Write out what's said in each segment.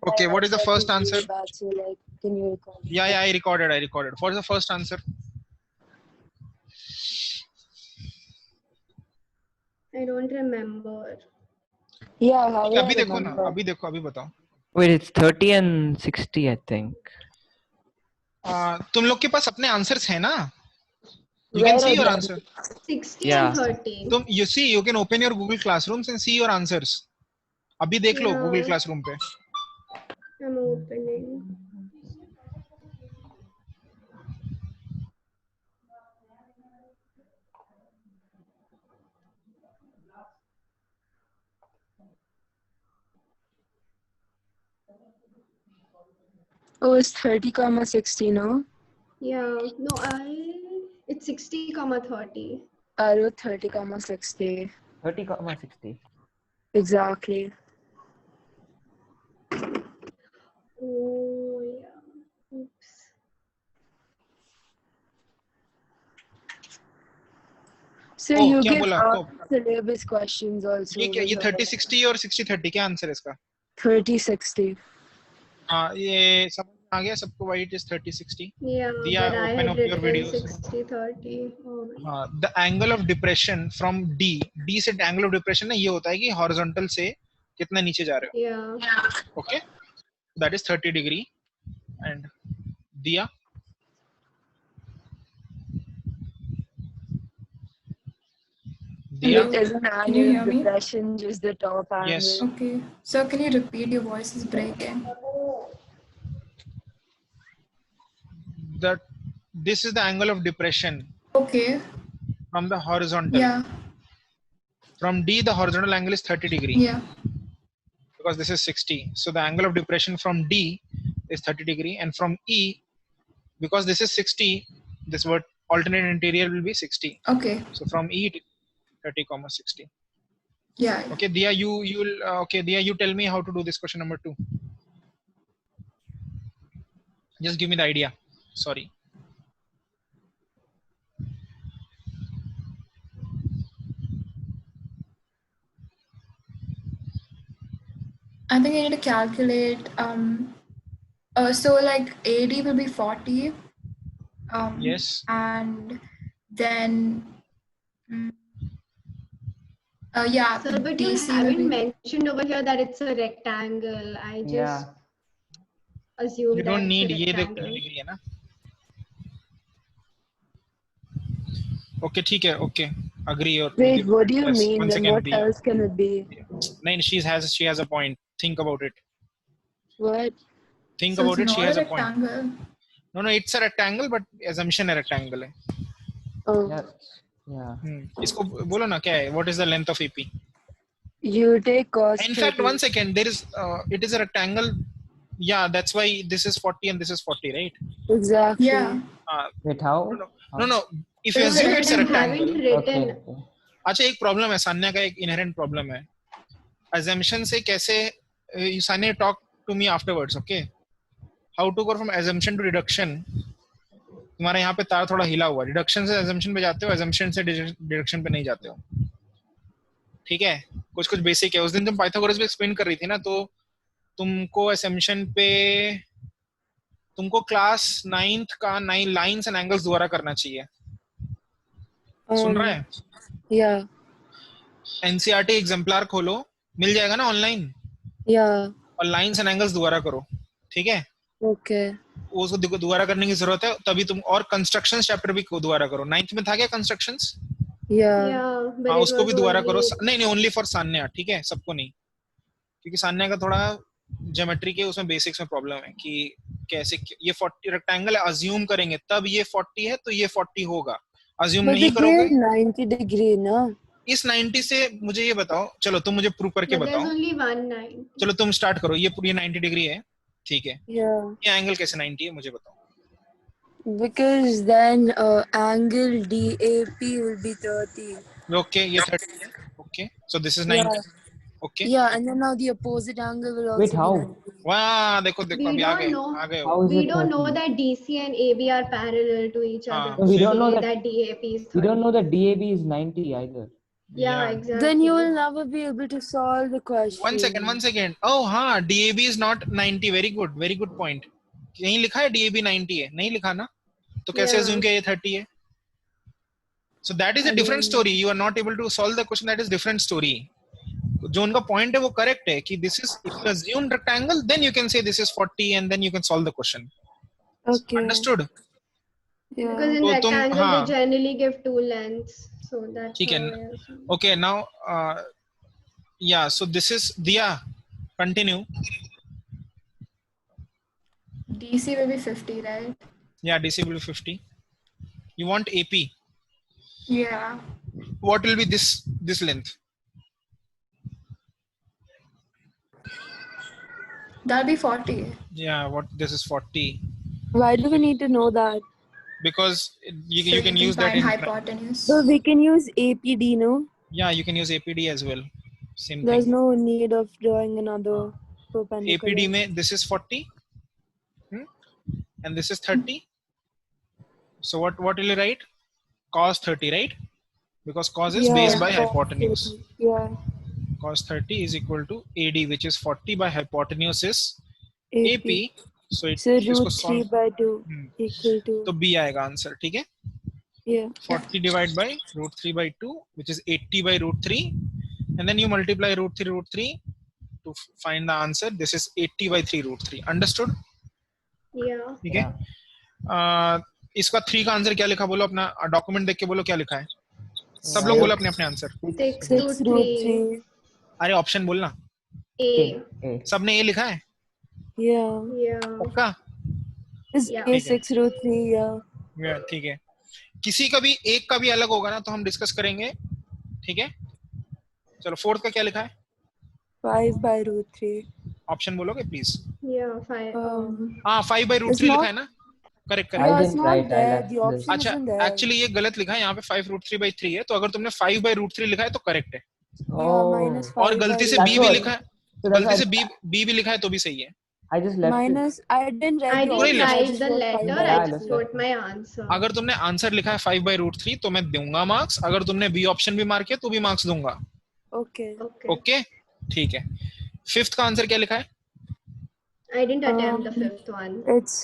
Okay, what is the first answer? Back, so like, can you record? Yeah, I recorded. What is the first answer? I don't remember. Yeah, how will I अभी देखो ना, remember? अभी बताओ. Wait, it's 30 and 60, I think. तुम लोग के पास अपने answers है ना? You Where can see are your they? answer. 60 Yeah. and 30. You see, you can open your Google Classrooms and see your answers. अभी देख लो Yeah. Google Classroom पे. I'm opening. Oh, it's 30, 60, no? Yeah. No, it's 60, 30. I wrote 30, 60. 30, 60. Exactly. Oh, yeah. Oops. So Oh, you क्या can बोला? ask syllabus questions also. ये 30-60 और 60-30 क्या answer है इसका? 30-60. हाँ, ये सब आ गया सबको. Why it is 30-60? Yeah, Diya, but I open had up your written videos. 60-30. Oh my. The angle of depression from D से angle of depression ना ये होता है कि horizontal से कितना नीचे जा रहे हो. Yeah. Okay, that is 30 degree. And Diya, It Diya, is an Can you angle hear of me? depression, just the top angle. Yes. Okay. So can you repeat? Your voice is breaking. that this is the angle of depression Okay. from the horizontal. Yeah. From D, the horizontal angle is 30 degree. Yeah. Because this is 60. So the angle of depression from D is 30 degree, and from E, because this is 60, this word alternate interior will be 60. Okay. So from E to 30, 60. Yeah. Okay, Diya, Diya, you tell me how to do this question number 2. Just give me the idea. Sorry. I think I need to calculate. So like AD will be 40. Yes. And then. Yeah. Sir, but you DC will haven't be. mentioned over here that it's a rectangle. I just assumed You that don't it's need a ये देखो rectangle. degree है ना. Okay, ठीक है. Okay, agree or Wait, what do you yes, mean? once Then again, what Diya. else can it be? No, she has a point. Think about it. What? Think So about it's it. She not has a a point. rectangle. No, it's a rectangle, but assumption है rectangle है. Oh, Yeah. इसको बोलो ना क्या है? What is the length of AP? you take cos In fact, 30. one second. There is it is a rectangle. Yeah, that's why this is 40 and this is 40, right? Exactly. Yeah. Wait, how? No. If you No, assume but it's a you rectangle. haven't written. Okay. अच्छा, एक problem है. सान्या का एक inherent problem है. Assumption से कैसे? Sanya, talk to me afterwards, okay? How to go from assumption to deduction? तुम्हारे यहाँ पे तार थोड़ा हिला हुआ. डिडक्शन से assumption पे जाते हो, assumption से डिडक्शन पे नहीं जाते हो. ठीक है, कुछ बेसिक है. उस दिन तुम पाइथागोरस भी एक्सप्लेन कर रही थी ना, तो तुमको assumption पे तुमको क्लास 9th का 9 लाइंस एंड एंगल्स दोबारा करना चाहिए. सुन रहा है? Yeah. एनसीईआरटी एग्जाम्पलर खोलो, मिल जाएगा ना ऑनलाइन. Yeah. और लाइंस एंड एंगल्स दोबारा करो. ठीक है, Okay. उसको दोबारा करने की जरूरत है. तभी तुम और कंस्ट्रक्शंस चैप्टर भी दोबारा करो. 9th में था क्या कंस्ट्रक्शंस? Yeah. Yeah, but हाँ, it उसको भी was दोबारा करो. only. नहीं, ओनली फॉर सान्या. ठीक है, सबको नहीं, क्योंकि सान्या का थोड़ा ज्योमेट्री के उसमें बेसिक्स में प्रॉब्लम है कि कैसे ये 40 रेक्टेंगल अज्यूम करेंगे तब ये 40 है तो ये 40 होगा. अज्यूम But नहीं it करोगे. is 90 degree, no? इस 90 से मुझे ये बताओ. चलो तुम मुझे प्रूव करके But there's बताओ. only 190. चलो तुम स्टार्ट करो. ये पूरी 90 डिग्री है. ठीक है, Yeah. ये एंगल कैसे 90 है मुझे बताओ. Because then angle DAP will be 30. Okay, ये 30 है. Okay, so this is 90. Yeah. Okay, Yeah, and then now the opposite angle will also Wait, how? be 90. वाह, देखो We अभी आ don't गए. know. आ गए How हो. is We it don't know 30? that DC and AB are parallel to each other. हाँ. We don't know Say that. that DAP is 30. We don't know that DAB is 90 either. Yeah, Yeah. exactly. Then you will never be able to solve the question. One second. Oh हाँ, DAB is not 90. Very good point. कहीं लिखा है DAB 90 है? नहीं लिखा ना? तो कैसे Yeah. assume कि ये 30 है? So that is a I different don't story. You are not able to solve the question. That is different story. जो उनका point है वो correct है कि this is if you assume rectangle, then you can say this is 40 and then you can solve the question. Okay. Understood? Because Yeah. in तो तुम rectangle हाँ they generally give two lengths, so that's ठीक how है. I assume. Okay, now yeah. So this is Diya. Continue. DC will be 50, right? Yeah, DC will be 50. You want AP. Yeah. What will be this length? That'll be 40. Yeah, what this is 40 Why do we need to know that? because you, So you can use that find in hypotenuse. So we can use APD, no? yeah, you can use APD as well. Same There's thing. no need of drawing another perpendicular. APD में this is 40 and this is 30. So what will you write? Cos 30, right? Because cos is base by cos hypotenuse. 30. Yeah. Cos 30 is equal to AD, which is 40 by hypotenuse is AP. So it So इसको root 3 solve by 2 Hmm. equal to. तो B आएगा answer. ठीक है? Yeah. 40 divided by root 3 by 2, which is 80 by root 3, and then you multiply root 3 to find the answer. This is 80 by 3 root 3. Understood? Yeah. ठीक है? इसका 3 का answer क्या लिखा बोलो अपना डॉक्यूमेंट देख के बोलो क्या लिखा है. सब लोग बोलो अपने अपने आंसर. 6 6 root root 3. 3. अरे ऑप्शन बोलना. A. A. सबने ये लिखा है? Yeah. Yeah. पक्का? Is Yeah. A 6 root 3, yeah. ठीक है. किसी का भी एक का भी अलग होगा ना तो हम डिस्कस करेंगे. ठीक है? चलो फोर्थ का क्या लिखा है? 5 by root 3. ऑप्शन बोलोगे प्लीज. Yeah. 5. हाँ 5 by root It's 3 not- लिखा है ना. Correct I correct. Yeah, it's didn't not write, I there. left The this. option अच्छा isn't there. एक्चुअली ये गलत लिखा है यहाँ पे 5 root 3 by 3 है. तो अगर तुमने 5 by root 3 लिखा है तो करेक्ट है. Yeah, minus 5 और गलती से by B That's भी what- लिखा है. So that's गलती why से B भी लिखा है तो भी सही है. I just left it. minus. I didn't write I the didn't option. I write just the wrote 5 letter. by I Yeah, just that's wrote my answer. अगर तुमने आंसर लिखा है 5 by root 3 तो मैं दूंगा मार्क्स. अगर तुमने B ऑप्शन भी मार्क किया तो भी मार्क्स दूंगा. Okay. Okay. ओके ठीक है. फिफ्थ का आंसर क्या लिखा है? I didn't attempt the fifth one. It's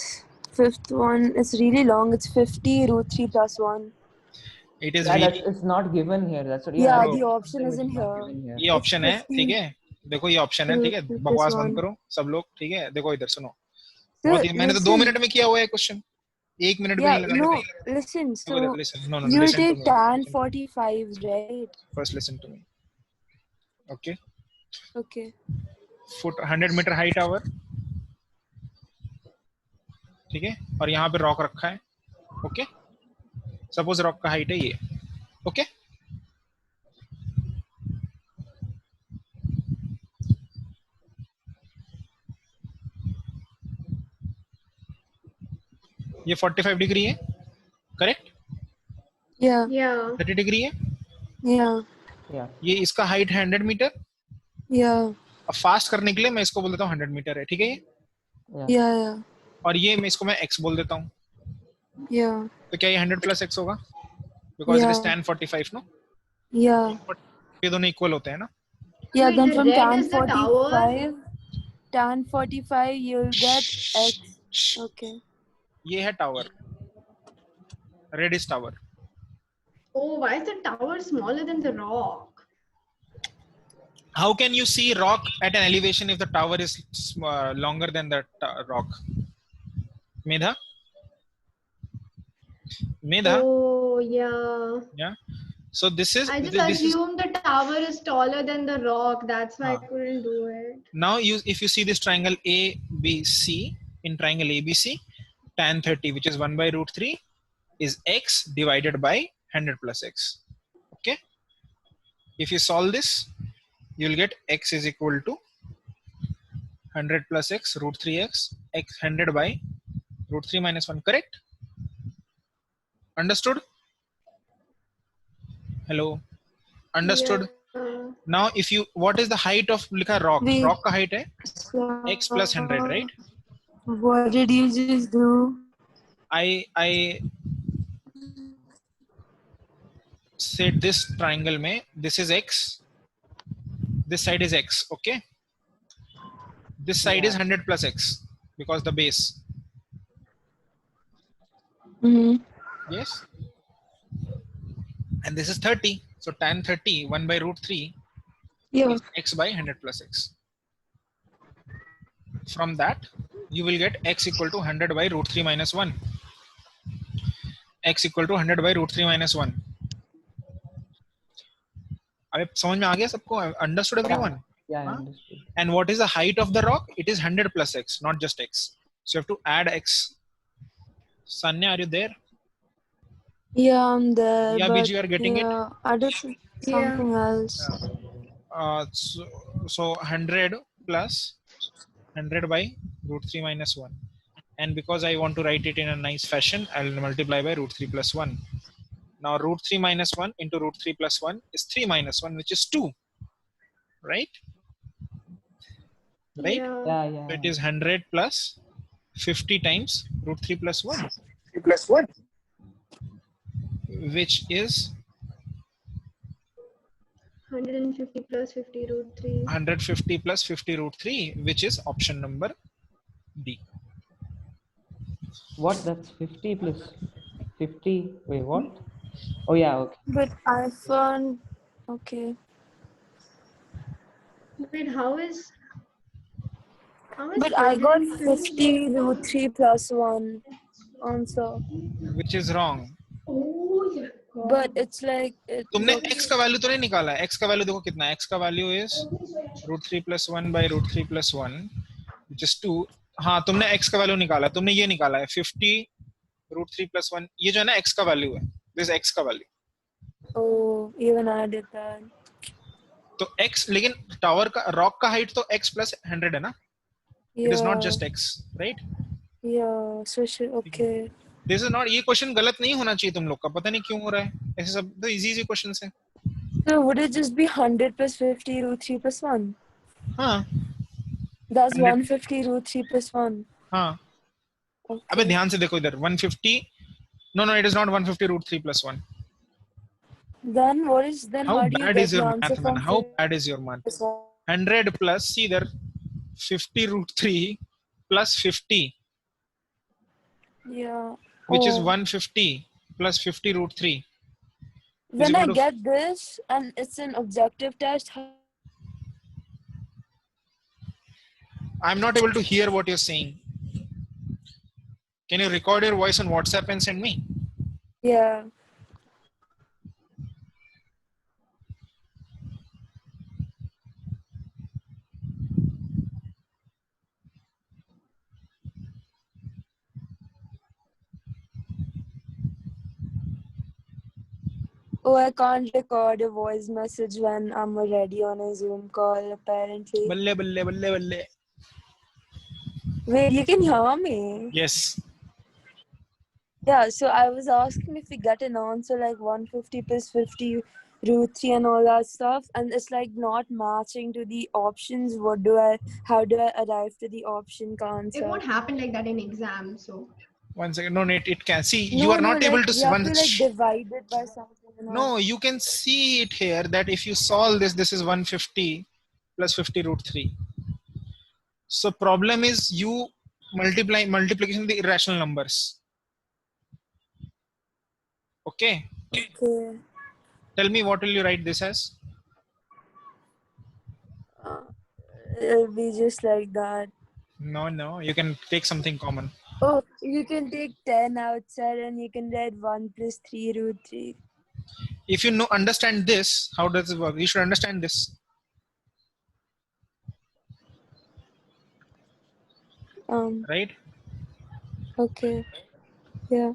fifth one. It's really long. It's 50 root 3 plus 1. It is Yeah, really. it's not given here. That's what. Yeah, no. the option Something isn't which is not here. given here. ये option है. 50. ठीक है. देखो ये option है. ठीक है. Plus बकवास one. बंद करो सब लोग. ठीक है. देखो इधर सुनो. So, बहुत ही मैंने तो 2 listen. मिनट में किया हुआ है क्वेश्चन. 1 मिनट भी Yeah, नहीं no, लगा. listen. So, Listen. No, you'll listen to take me. tan 45, right? First listen to me. Okay. Okay. Foot 100 meter high tower. ठीक है. और यहाँ पे रॉक रखा है. ओके. सपोज रॉक का हाइट है ये. ओके. ये 45 डिग्री है. करेक्ट. Yeah. Yeah. 30 डिग्री है. Yeah. Yeah. ये इसका हाइट है 100 मीटर. Yeah. अब फास्ट करने के लिए मैं इसको बोल देता हूँ 100 मीटर है. ठीक है. ये Yeah. Yeah. Yeah. और ये मैं इसको मैं x बोल देता हूँ. Yeah. तो क्या ये 100 प्लस x होगा? Because it is Yeah. tan 45 no. Yeah. ये दोनों इक्वल होते हैं ना. Yeah, Wait, then the from red tan is the tower? 45, you'll get x. Okay. ये है tower. Red is tower. Oh, why is the tower smaller than the rock? How can you see rock at an elevation if the tower is longer than the rock? Medha? Medha? Oh, yeah. Yeah. So this is I just this is assumed the tower is taller than the rock. That's why I Ah. couldn't do it. now if you see this triangle ABC, in triangle ABC, tan 30, which is 1 by root 3, is x divided by 100 plus x. Okay. If you solve this, you'll get x is equal to 100 plus x root 3x, x 100 by root 3 minus 1. Correct? Understood? Hello. Understood? Yeah. Now if you, what is the height of लिखा rock? Wait. Rock का height है So, x plus 100, right? What did you just do? I say this triangle में this is x, this side is x, okay? This side is 100 plus x because the base. Mm-hmm. Yes. And this is 30. So tan 30, 1 by root 3 Yeah. is x by 100 plus x. From that, you will get x equal to 100 by root 3 minus 1. X equal to 100 by root 3 minus 1. अब समझ में आ गया सबको? Understood everyone? Yeah, I Huh? understood. And what is the height of the rock? It is 100 plus x, not just x. So you have to add x. Sanya, are you there? Yeah, I'm there. Yeah, but Biji, you are getting it? yeah, I did something else. So 100 plus 100 by root 3 minus 1. And because I want to write it in a nice fashion, I'll multiply by root 3 plus 1. Now root 3 minus 1 into root 3 plus 1 is 3 minus 1, which is 2. Right? Right? Yeah. Yeah, yeah. So it is 100 plus 50 times root 3 plus 1. Which is 150 plus 50 root 3. 150 plus 50 root 3, which is option number D. What? That's 50 plus 50. Wait, what? Oh, yeah, okay. But I found okay. Wait, how is But I got 150? 50 root 3 plus 1 answer. Which is wrong. Oh, yeah. But it's like it तुमने looks, x का value तो नहीं निकाला है. x का value देखो कितना है. x का value is root 3 plus 1 by root 3 plus 1, which is 2. हाँ, तुमने x का वैल्यू निकाला है. तुमने ये निकाला है 50 root 3 plus 1. ये जो है ना x का वैल्यू है. This is x का value. oh, even I did that. तो x, लेकिन टावर का रॉक का हाइट तो x plus 100 है ना. Yeah. It is not just x, right? Yeah, so okay. This is not, ये क्वेश्चन गलत नहीं होना चाहिए तुम लोग का. पता नहीं क्यों हो रहा है. ऐसे सब तो इजी क्वेश्चंस हैं. So would it just be 100 plus 50 root 3 plus 1? हाँ. That's 100 150 root 3 plus 1. हाँ. Okay. अबे ध्यान से देखो इधर 150. No, it is not 150 root 3 plus 1. Then what is then How how do you bad get is the your answer math, man? from How bad is your math? plus 1? 100 plus, see there, 50 root 3 plus 50, Yeah. which is Oh. 150 plus 50 root 3. is When I equal to- get this and it's an objective test, I'm not able to hear what you're saying. Can you record your voice on WhatsApp and send me? yeah. Oh, I can't record a voice message when I'm already on a Zoom call, apparently. Balle, balle, balle, balle. Wait, you can hear me? Yes. Yeah, so I was asking if we get an answer like 150 plus 50 root 3 and all that stuff, and it's like not matching to the options. How do I arrive to the option It answer? won't happen like that in exam. So 1 second. No, it can. See, No, you are no, not able like, to you see have one. to like divide it by something. And all. No, you can see it here that if you solve this, this is 150 plus 50 root 3. So problem is you multiplication the irrational numbers. Okay. Okay. Tell me, what will you write this as? It'll be just like that. No, you can take something common. Oh, you can take 10 outside and you can write 1 plus 3 root 3. If you understand this, how does it work? You should understand this. Right? Okay. Yeah.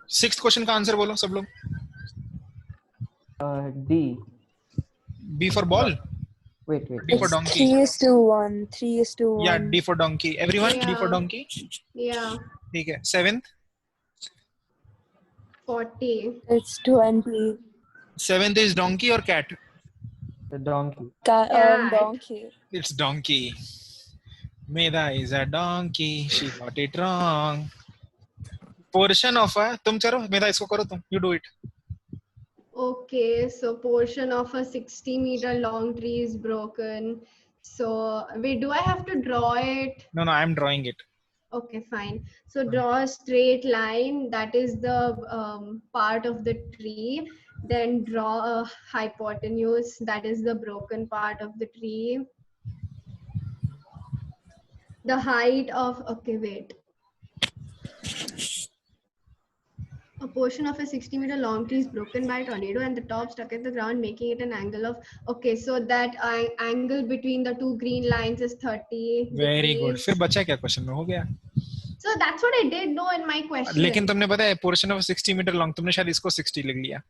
Sixth question का answer बोलो सब लोग. D. B for ball. Wait. D for It's donkey. 3:1. 3:1. Yeah, D for donkey. Everyone, D for Yeah. donkey. yeah, ठीक है. Seventh. 40. It's 20. Seventh is donkey or cat? The donkey. Cat. Donkey. It's donkey. Meda is a donkey. She got it wrong. portion of a, तुम करो मेरा इसको करो तुम, you do it. Okay, so portion of a 60-meter long tree is broken. So wait, do I have to draw it? No, I am drawing it. Okay, fine. So draw a straight line, that is the part of the tree. Then draw a hypotenuse, that is the broken part of the tree. The height of, okay, wait. A portion of a 60-meter long tree is broken by a tornado and the top stuck at the ground, making it an angle of, okay, so that angle between the two green lines is 30 Very good. degrees. फिर बचा क्या question में, हो गया. So that's what I did know in my question. लेकिन तुमने पता है portion of 60 मीटर लॉन्ग, तुमने शायद इसको 60 लिख लिया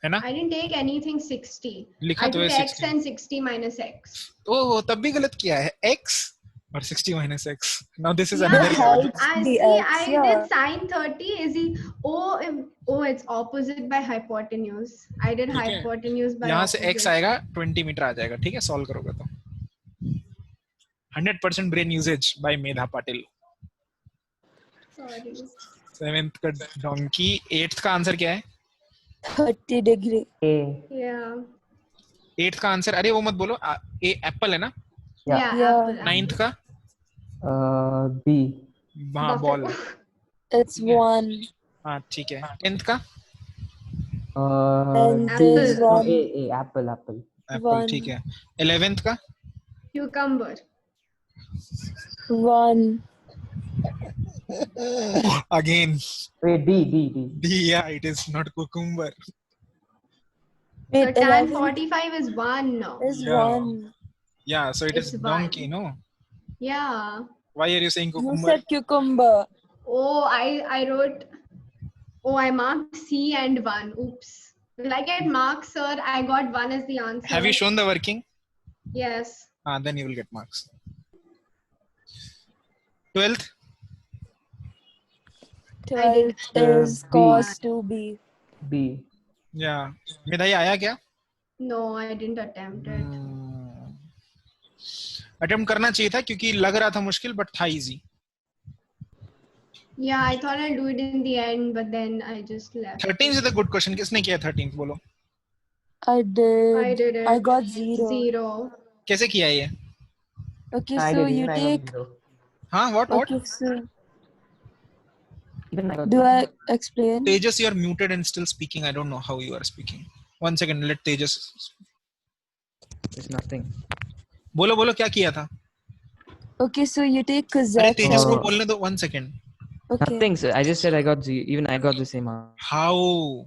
है ना. I didn't take anything 60. लिखा I तो है took x 60. and 60 minus x. ओह तब भी गलत किया है, x और 60 minus x. Now this is Yeah, another problem. I The see. x, I yeah. did sine 30. Is he? Oh, it's opposite by hypotenuse. I did ठीक है. hypotenuse by यहाँ से opposite. x आएगा 20 मीटर आ जाएगा, ठीक है, solve करोगे तो. 100% ब्रेन यूजेज बाय मेधा पाटिल. Sorry. 7th का डोंकी. 8th का आंसर क्या है? 30 degree. A. Yeah. 8th का आंसर, अरे वो मत बोलो, ए एप्पल है ना. Yeah. Yeah. Yeah. apple. 9th का B. हाँ बॉल. It's 1. हाँ ठीक है. 10th का And D. there's No, one. A. Apple. Apple, One. ठीक है. 11th का Cucumber. 1. Again Wait, D. yeah, it is not cucumber. So Wait, tan 11 45 is 1 now. is Yeah. 1. Yeah, so it is It's donkey, one. no? Yeah. Why are you saying You cucumber? said cucumber. Oh, I wrote. Oh, I marked C and 1. Oops. Will I get marks, sir? I got 1 as the answer. Have you shown the working? Yes. Then you will get marks. 12th 12th is B. cos 2b. B. yeah. मेधा ये आया क्या? No, I didn't attempt it. Attempt करना चाहिए था क्योंकि लग रहा था मुश्किल बट था easy. Yeah, I thought I'll do it in the end, but then I just left. 13th is a good question. किसने किया 13th बोलो? I did. I did it. I got 0. 0. कैसे किया ये? Okay, I so did. you Even I take. got 0. हाँ what? Okay, so Even I got do 0. I explain? Tejas, you are muted and still speaking. I don't know how you are speaking. 1 second, let Tejas. It's nothing. बोलो क्या किया था? Okay, so you take अरे cosec. तेजस को Oh. बोलने दो. 1 second. Okay. Nothing, sir. I just said I got 0. Even I got the same answer. How?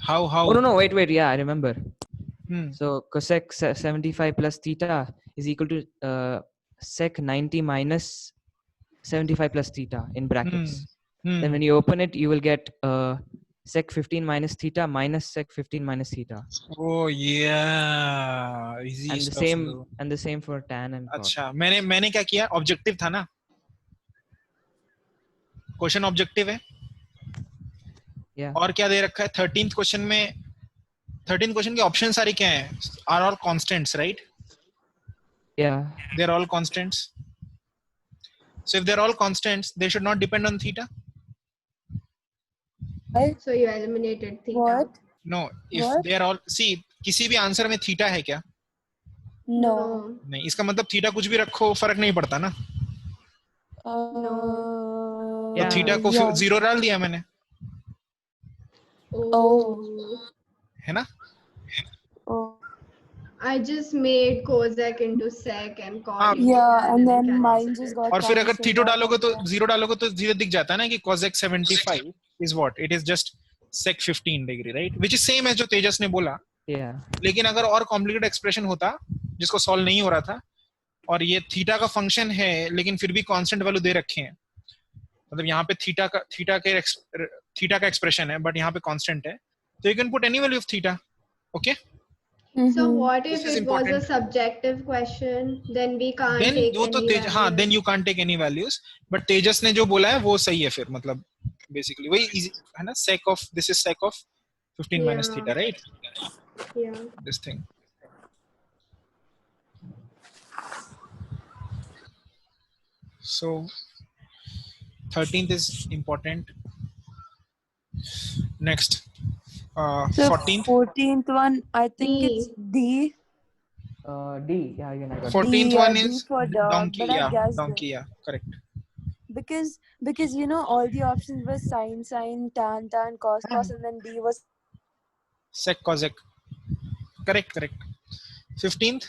How? Oh, no. Wait. Yeah, I remember. Hmm. So cosec 75 plus theta is equal to sec 90 minus 75 plus theta in brackets. Hmm. Then when you open it, you will get sec 15 minus theta minus sec 15 minus theta. Oh yeah. Easy And the stuff, same bro. and the same for tan and cot. अच्छा मैंने क्या किया? Objective था ना. Question objective है. Yeah. और क्या दे रखा है 13th क्वेश्चन में? 13th क्वेश्चन के ऑप्शन सारे क्या हैं? Are all constants, right? Yeah. They are all constants. So if they are all constants, they should not depend on theta. So you eliminated theta. What? No, if What? they are all, see, किसी भी answer में theta है क्या? No. नहीं, इसका मतलब theta कुछ भी रखो फर्क नहीं पड़ता ना. तो Yeah. थीटा को yeah. 0 डाल दिया मैंने, Oh. है ना? Oh. I just made cosec into sec and cot. into Yeah, tan and then cancelled mine it. just got. और फिर अगर cancelled थीटो out. डालोगे तो 0 डालोगे तो सीधे दिख जाता है ना कि cosec 75 is what? It is just sec 15 degree, right? Which is same as जो तेजस ने बोला. Yeah. लेकिन अगर और कॉम्प्लिकेटेड एक्सप्रेशन होता जिसको सॉल्व नहीं हो रहा था और ये थीटा का फंक्शन है लेकिन फिर भी कांस्टेंट वैल्यू दे रखे हैं, मतलब यहाँ पे थीटा का एक्सप्रेशन है बट यहाँ पे कांस्टेंट है, तो you can put any value of theta. Okay, So what This if is it was a important. subjective question? Then we can't then take वो तो any हाँ values. Then you can't take any values, but Tejas ने जो बोला है वो सही है. फिर मतलब बेसिकली वही easy है ना, sec of this is sec of 15 minus Yeah. theta, right? Yeah. This thing. So 13th is important. Next, So 14th. 14th one, I think D. it's D. D. Yeah, again I got 14th one D is for dog, donkey. but I Yeah, guessed donkey. it Yeah, correct. because you know all the options were sin, tan, cos, and then D was Sec, cosec. Correct, correct. 15th.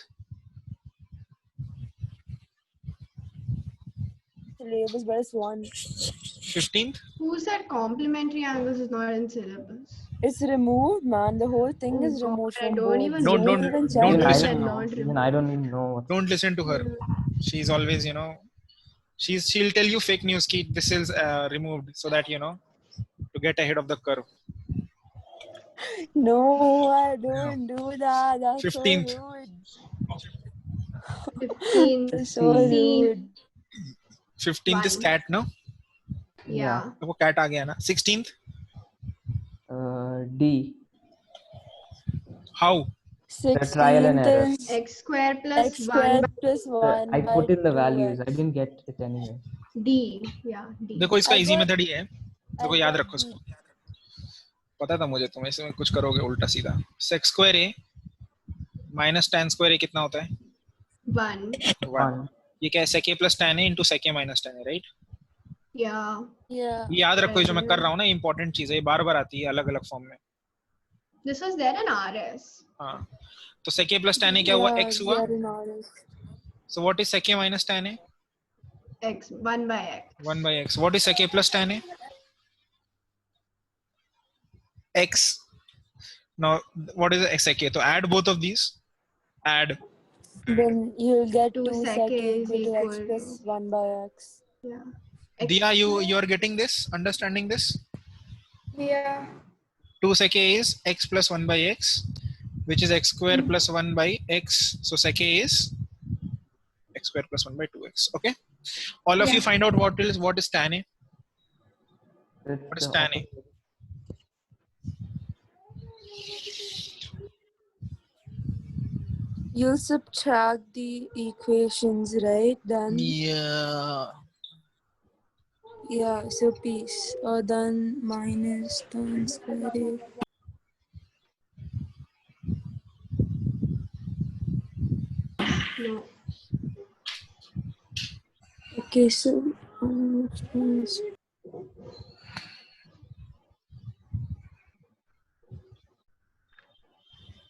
syllabus, but it's one. 15th. Who said complementary angles is not in syllabus? It's removed, man. The whole thing Oh is God, removed I from don't boards. even You Don't- know. didn't even check don't Even it. I listen. don't know. Not Even I don't even know what. Don't listen to her. She's always, she'll tell you fake news ki this is removed so that to get ahead of the curve. No, I don't do that. That's 15th. so rude. 15. That's so 15. rude. 15th is One. cat, no? Yeah. तो वो cat आ गया ना. 16th. D. How? The trial and 16th error. is X square plus x 1 squared by plus 1 I by put in the values. 2x. I didn't get it anyway. D. Yeah, D. देखो इसका I easy got- method ही है. देखो I याद got रखो D. इसको. पता था मुझे तुम इसमें कुछ करोगे उल्टा सीधा. Sec square a minus tan square a कितना होता है? 1. 1. ये क्या है? Sec a plus tan a into sec a minus tan a, right? Yeah. Yeah. ये याद रखो, ये जो मैं I कर do. रहा हूँ ना, इंपॉर्टेंट चीज है, ये बार बार आती है अलग अलग फॉर्म में. This was there in RS. हाँ, तो sec a plus tan a क्या हुआ? Yeah, x हुआ. they are in orders. So what is sec a minus tan a? X. 1 by X. 1 by x. What is sec a plus tan a? X. Now what is sec a? So add both of these. Add. Then you'll get 2 2 sec sec A a is equal to x equal plus to- 1 by x. Yeah. Diya, you are getting this, understanding this? Yeah. 2 sec a is x plus 1 by x, which is x square plus 1 by x. So sec a is x square plus 1 by 2x. Okay. All of Yeah. you find out what is tan a. It's What is the tan a? opposite. You'll subtract the equations, right? Then Yeah. yeah, so piece. Then minus tan square a. No. Okay, so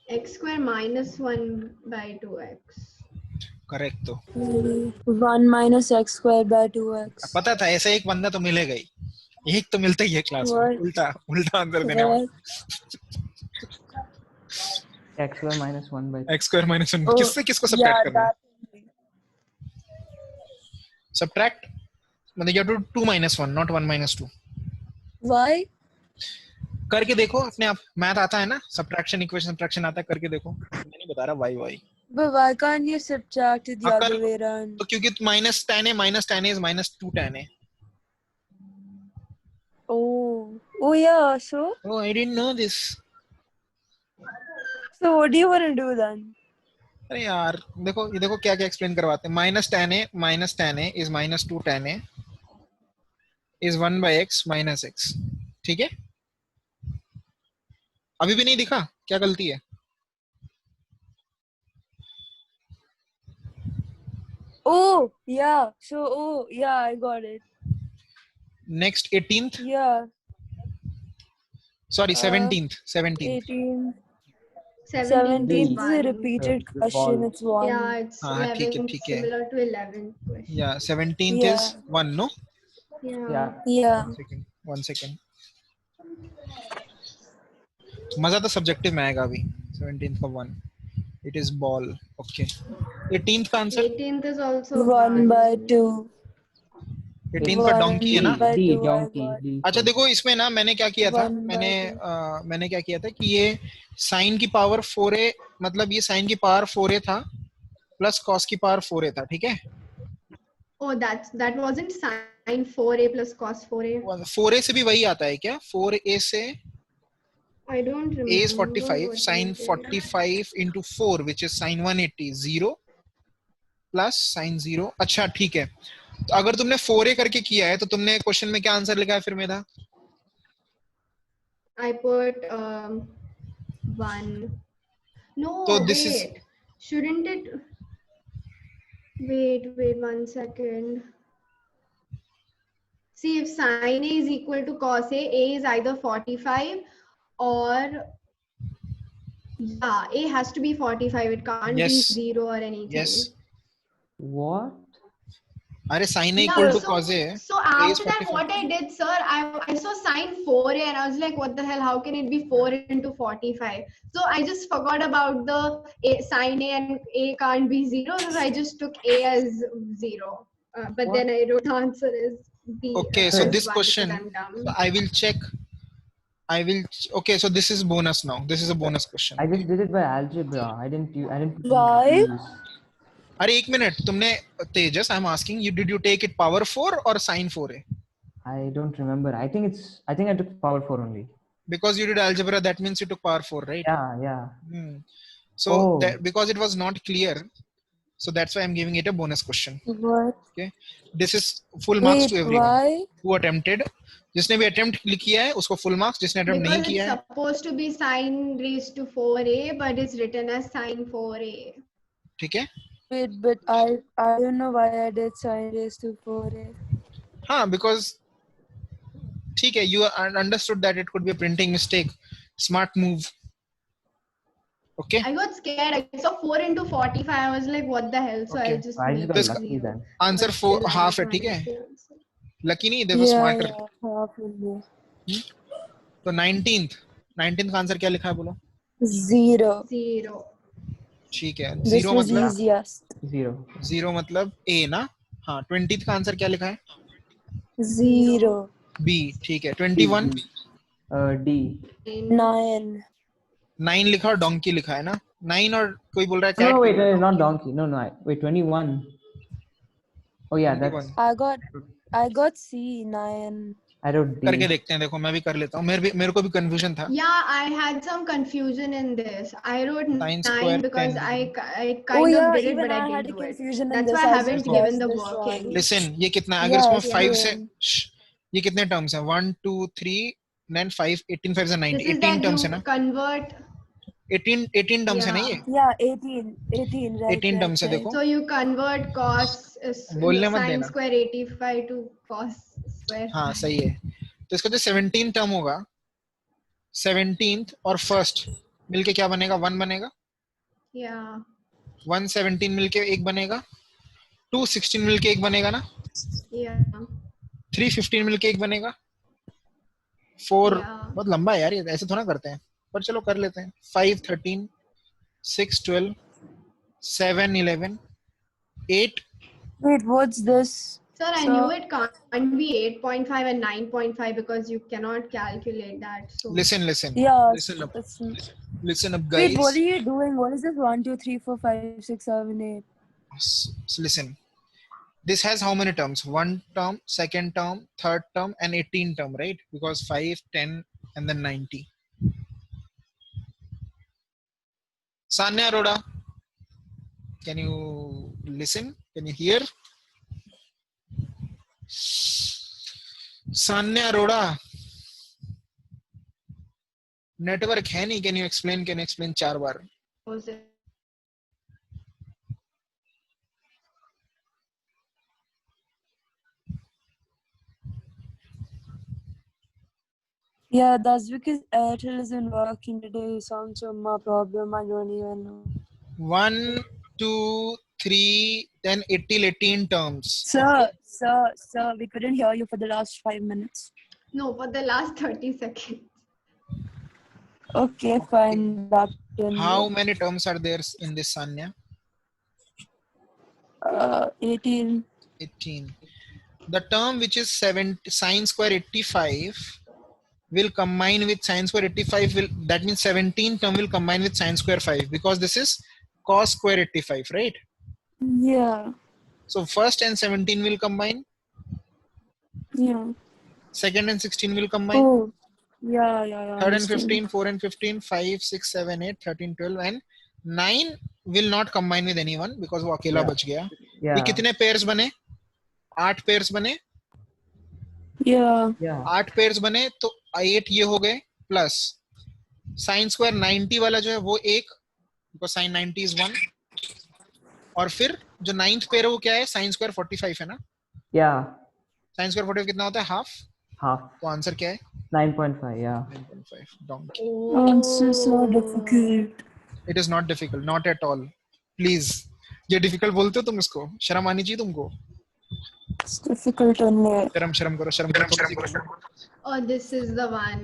X square minus 1 by 2x. Correct. तो 1 minus x squared by 2x. पता था ऐसा एक बंदा तो मिलेगा ही. एक तो मिलता ही है क्लास में. What? उल्टा उल्टा आंसर देने वाला. X square minus 1 by x square minus 1. Oh, किससे किसको yeah, सब्ट्रैक्ट करना है? that. सब्ट्रैक्ट मतलब you have to do 2 minus 1, not 1 minus 2. Why? करके देखो अपने आप. मैथ आता है ना, सब्ट्रैक्शन इक्वेशन सब्ट्रैक्शन आता है, करके देखो. मैं नहीं बता रहा why. But why can't you subtract it the हाँ, other कर- way around? तो क्योंकि minus tan a is minus 2 tan a. Oh yeah. So Oh, I didn't know this. what do you want to do then? अरे यार देखो, ये देखो क्या क्या एक्सप्लेन करवाते हैं. minus tan a is minus 2 tan a is 1 by x minus x. ठीक है, अभी भी नहीं दिखा क्या गलती है? Oh yeah. So I got it. Next 18th, Yeah. sorry 17th. 18. 17 17th is a one. repeated The question. ball. it's 1. Yeah, it's हाँ, ठीक है, 11, ठीक है. similar to 11th question. Yeah, 17th Yeah. is 1, no? Yeah. Yeah. One second. मजा तो subjective में आएगा अभी. 17th का 1. It is ball. Okay. 18th का answer. 18th is also 1 by 2. 18th का डोंकी है ना. by D, 2 I donkey. got. D. अच्छा देखो इसमें ना मैंने क्या किया था, 1 by मैंने क्या किया था कि ये साइन की पावर 4a, मतलब ये साइन की पावर 4a था प्लस कॉस की पावर 4a था. ठीक है, Oh, that wasn't sine 4a plus cos 4a. 4a से भी वही आता है क्या? 4a से I don't remember. a is 45, what sin it is. 45 into 4 which is sin 180, 0 plus sin 0. अच्छा ठीक है, तो अगर तुमने 4a करके किया है तो तुमने क्वेश्चन में क्या आंसर लिखा है फिर मेरा? I put 1. No, So this is wait. Shouldn't it? Wait 1 second. See, if sine A is equal to cos A is either 45 or yeah, A has to be 45. It can't be yes, 0 or anything. yes. What? अरे sin a Yeah, equal to so, cos a so a is after that, 45. what I did, sir, I saw sine 4a and I was like, what the hell? How can it be 4 into 45? So I just forgot about the sine a and a can't be 0. So I just took a as 0. But What? then I wrote answer as b. Okay, so As this 1 question, because I'm dumb. so I will check. Okay, so this is bonus now. This is a bonus question. I Okay? just did it by algebra. I didn't put Why? any values. अरे एक minute, तुमने Tejas, I am asking you, did you take it power 4 or sin 4a? I don't remember. I think I took power 4 only. Because you did algebra, that means you took power 4, right? Yeah. So Oh. that, because it was not clear, so that's why I'm giving it a bonus question. What? Okay, this is full marks to Wait, everyone why? who attempted. जिसने भी attempt किया है उसको full marks, जिसने attempt नहीं Because किया it's है supposed to be sine raised to 4a, but it's written as sine 4a. ठीक है. Wait, but I don't know why I did sine raised to 4a. हाँ, because ठीक है, you understood that it could be a printing mistake. Smart move. Okay. I got scared. I saw 4 into 45. I was like, what the hell? So Okay. I just I made just got it lucky 0. then. Answer But 4 still, I half है, just ठीक है. managed to answer. Lucky नहीं, they were smarter. half only. तो 19th का answer क्या लिखा है बोलो? 0. 0. ठीक है. This 0 was मतलब easiest. 0. 0 मतलब A ना. हाँ, 20th का आंसर क्या लिखा है? 0. B. ठीक है. 21 D. 9. 9 लिखा और donkey लिखा है ना. 9 और कोई बोल रहा है No, cat. wait, not donkey. No. Wait, 21. Oh yeah, 21. that's. I got C. 9. I wrote D. करके देखते हैं, देखो मैं भी कर लेता हूँ. मेरे को भी confusion था. Yeah, I had some confusion in this. I wrote Sin 9 square because 10. I kind of did it, even but I I didn't had a do it. confusion in That's this. why I I haven't just given the guessed this working. one. Listen, ये कितना है? अगर Yeah, इसमें 5 से same. ये कितने terms हैं? 1 2 3 then 5 18 5 से 9 This is 18 that terms है you ना. convert. 18 terms है ना ये. Yeah, 18. 18, right. 18 terms है, देखो. So you convert cos बोलने मत sine देना. square 85 to cos square. हाँ सही है. तो इसका जो 17th टर्म होगा, 17th और फर्स्ट मिलके क्या बनेगा? 1 बनेगा. Yeah. 117 मिलके 1 बनेगा. 216 मिलके 1 बनेगा ना. Yeah. 315 मिलके 1 बनेगा. 4 Yeah. बहुत लंबा है यार, ये ऐसे थोड़ा करते हैं, पर चलो कर लेते हैं. 5 13 6 12 7 11 8. Wait, what's this? Sir, I knew it can't be 8.5 and 9.5 because you cannot calculate that. So Listen. Yeah. Listen up. it's- Listen up, Wait, guys. what are you doing? What is this? 1, 2, 3, 4, 5, 6, 7, 8. So listen. This has how many terms? 1 term, 2nd term, 3rd term, and 18 term, right? Because 5, 10, and then 90. Sanya Arora, can you listen? Can you hear? Sanya Arora, network है नहीं. Can you explain? Can you explain 4 bar? was it? Yeah, that's because Airtel isn't working today. Sounds my problem. I don't even know. 1, 2, 3, then 18 terms. Sir, we couldn't hear you for the last 5 minutes. No, for the last 30 seconds. Okay, fine. That can How many terms are there in this, Sanya? 18. 18. The term which is sine square 85 will combine with sine square 85. That means 17 term will combine with sine square 5 because this is cos square 85, right? Yeah. So first and 17 will combine. Yeah. Second and 16 will combine. Oh. Yeah. Third and understand. 15, 4 and 15, 5, 6, 7, 8, 13, 12 and 9 will not combine with anyone because वो अकेला Yeah. बच गया. Yeah. ये कितने pairs बने? 8 pairs बने, Yeah. Yeah. 8 pairs बने तो 8 ये हो गए, प्लस साइन स्क्वायर 90 वाला जो है वो एक, बिकॉज साइन 90 इज 1, और फिर जो 9th पेयर है वो क्या है, साइन स्क्वायर 45 है ना, Yeah. साइन स्क्वायर 45 कितना होता है, हाफ, Half. तो आंसर क्या है, 9.5. Yeah. 9.5. Don't, Oh, it's so difficult. It is not difficult, not at all, please. ये डिफिकल्ट बोलते हो तुम इसको, शर्म आनी चाहिए तुमको, It's difficult only. शर्म करो, थोड़ी सी करो। Oh, this is the one.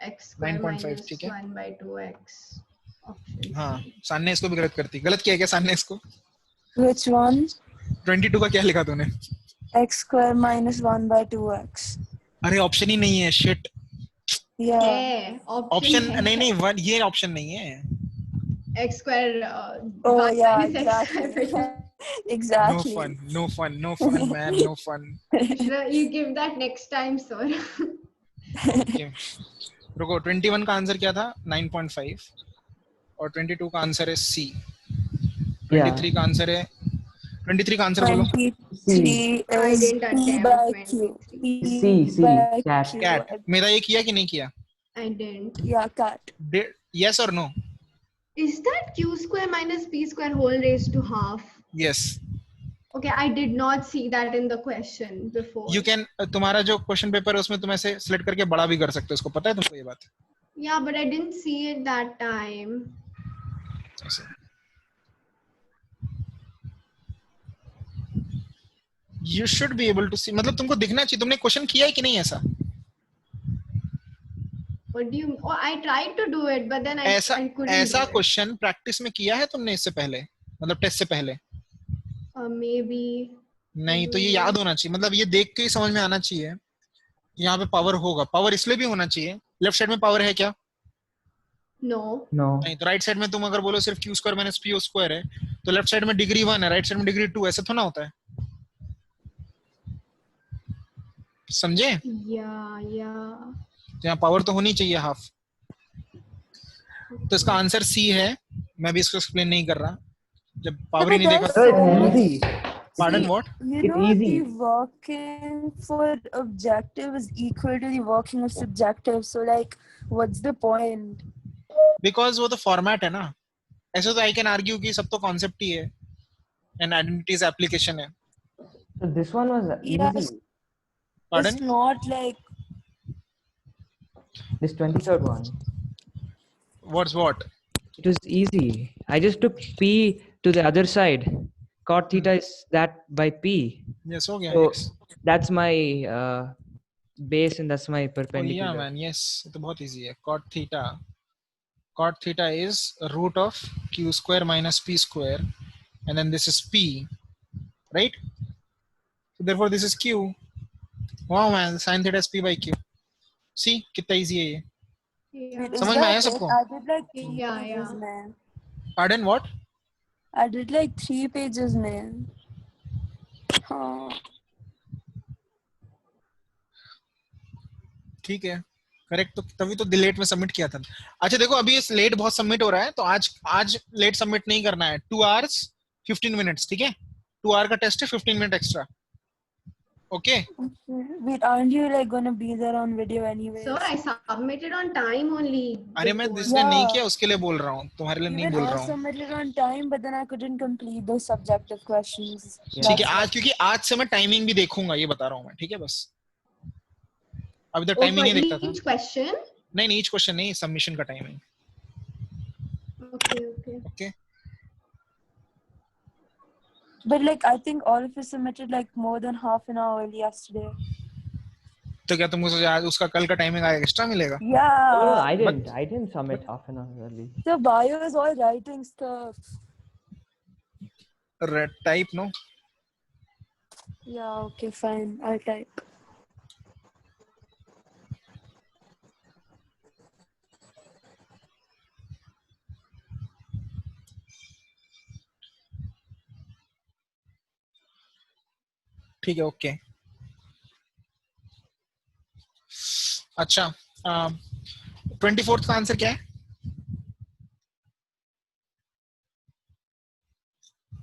X square 9.5, minus ठीक है। 1 by 2x. Option हाँ, C. सान ने इसको भी गलत करती, गलत किया क्या सान ने इसको? Which one? 22 का क्या लिखा तूने? X square minus 1 by 2x. अरे ऑप्शन ही नहीं है, शिट। Yeah. है, ऑप्शन है. नहीं, वन ये ऑप्शन नहीं है। X square. Oh, one yeah, minus X exactly. square. No Exactly. Fun, no fun man, no fun. You give that next time, sir. Okay, रुको, 21 का आंसर क्या था, 9.5, और 22 का आंसर है सी। 23 का आंसर है, 23 का आंसर बोलो। 23 I is didn't P attempt by 23. Q. P C, by cat. Q. Cat, मेरा ये किया कि नहीं किया? I didn't. Yeah, cat. Yes और no? Is that Q square minus P square whole raised to half? Yes. Okay, I did not see that in the question before. You can, तुम्हारा जो question paper है उसमें तुम ऐसे select करके बड़ा भी कर सकते हो, उसको पता है तुमको ये बात? Yeah, but I didn't see it that time. ऐसे you should be able to see, मतलब तुमको दिखना चाहिए, तुमने क्वेश्चन किया है कि नहीं ऐसा? What do you? Oh, I tried to do it, but then I ऐसा couldn't ऐसा do it. क्वेश्चन प्रैक्टिस में किया है तुमने इससे पहले, मतलब टेस्ट से पहले? Maybe. नहीं, तो ये याद होना चाहिए, मतलब ये देख के ही समझ में आना चाहिए, यहाँ पे पावर होगा। पावर इसलिए भी होना चाहिए, लेफ्ट साइड में पावर है क्या? No. No. नहीं, तो राइट साइड में तुम अगर बोलो सिर्फ Q square minus P square है, तो लेफ्ट साइड में डिग्री 1 है, राइट साइड में डिग्री 2, ऐसे थोड़ा होता है, समझे? Yeah. तो यहाँ पावर तो होनी चाहिए हाफ। तो इसका आंसर सी है, मैं भी इसको एक्सप्लेन नहीं कर रहा, जब पावर ही नहीं देखा। That's so easy. Pardon, what? You It's know, easy. the working for objective is equal to the working of subjective. So, like, what's the point? Because वो तो फॉर्मेट है ना, ऐसे तो आई कैन आर्ग्यू कि सब तो कॉन्सेप्ट ही है, एंड आइडेंटिटीज एप्लीकेशन है। So this one was Yes. easy. Pardon? It's not like This 23rd one. What's what? It was easy. I just took P to the other side. Cot theta is that by P. Yes, हो गया। So yes. that's my base and that's my Oh perpendicular. yeah man, yes, ये तो बहुत easy है। Cot theta is root of q square minus p square, and then this is p, right? So therefore this is q. Wow man, sin theta is p by q. See कितना easy है ये। Yeah. is समझ में आया that it? सबको? I did like 3 Yeah, pages, yeah. man. Pardon, what? I did like 3 pages, man. Huh. ठीक है, correct. तो तभी तो लेट में सबमिट किया था। अच्छा देखो, अभी इस लेट बहुत सबमिट हो रहा है, तो आज लेट सबमिट नहीं करना है। 2 hours 15 minutes, ठीक है? 2 hour का टेस्ट है, 15 minute extra. Okay? Wait, aren't you like gonna be there on video anyway? Sir, I submitted on time only. अरे मैं before. जिसने नहीं Yeah. किया उसके लिए बोल रहा हूँ, तुम्हारे लिए नहीं Even बोल I रहा हूँ। submitted on time, but then I couldn't complete those subjective questions. Yeah. ठीक है, That's आज क्योंकि आज से मैं टाइमिंग भी देखूंगा, ये बता रहा हूँ मैं, ठीक है? बस अभी तक Oh, टाइमिंग for नहीं देखता था। each question? नहीं, ईच क्वेश्चन नहीं, सबमिशन का timing. Okay. Okay, But like I think all of us submitted like more than half an hour early yesterday. तो क्या तुमको आज उसका कल का टाइमिंग आएगा, एक्स्ट्रा मिलेगा? No, Yeah. I didn't submit half an hour early. The bio is all writing stuff. Type no. Yeah, okay, fine. I'll type. ठीक है, ओके। अच्छा, 24th का आंसर क्या है?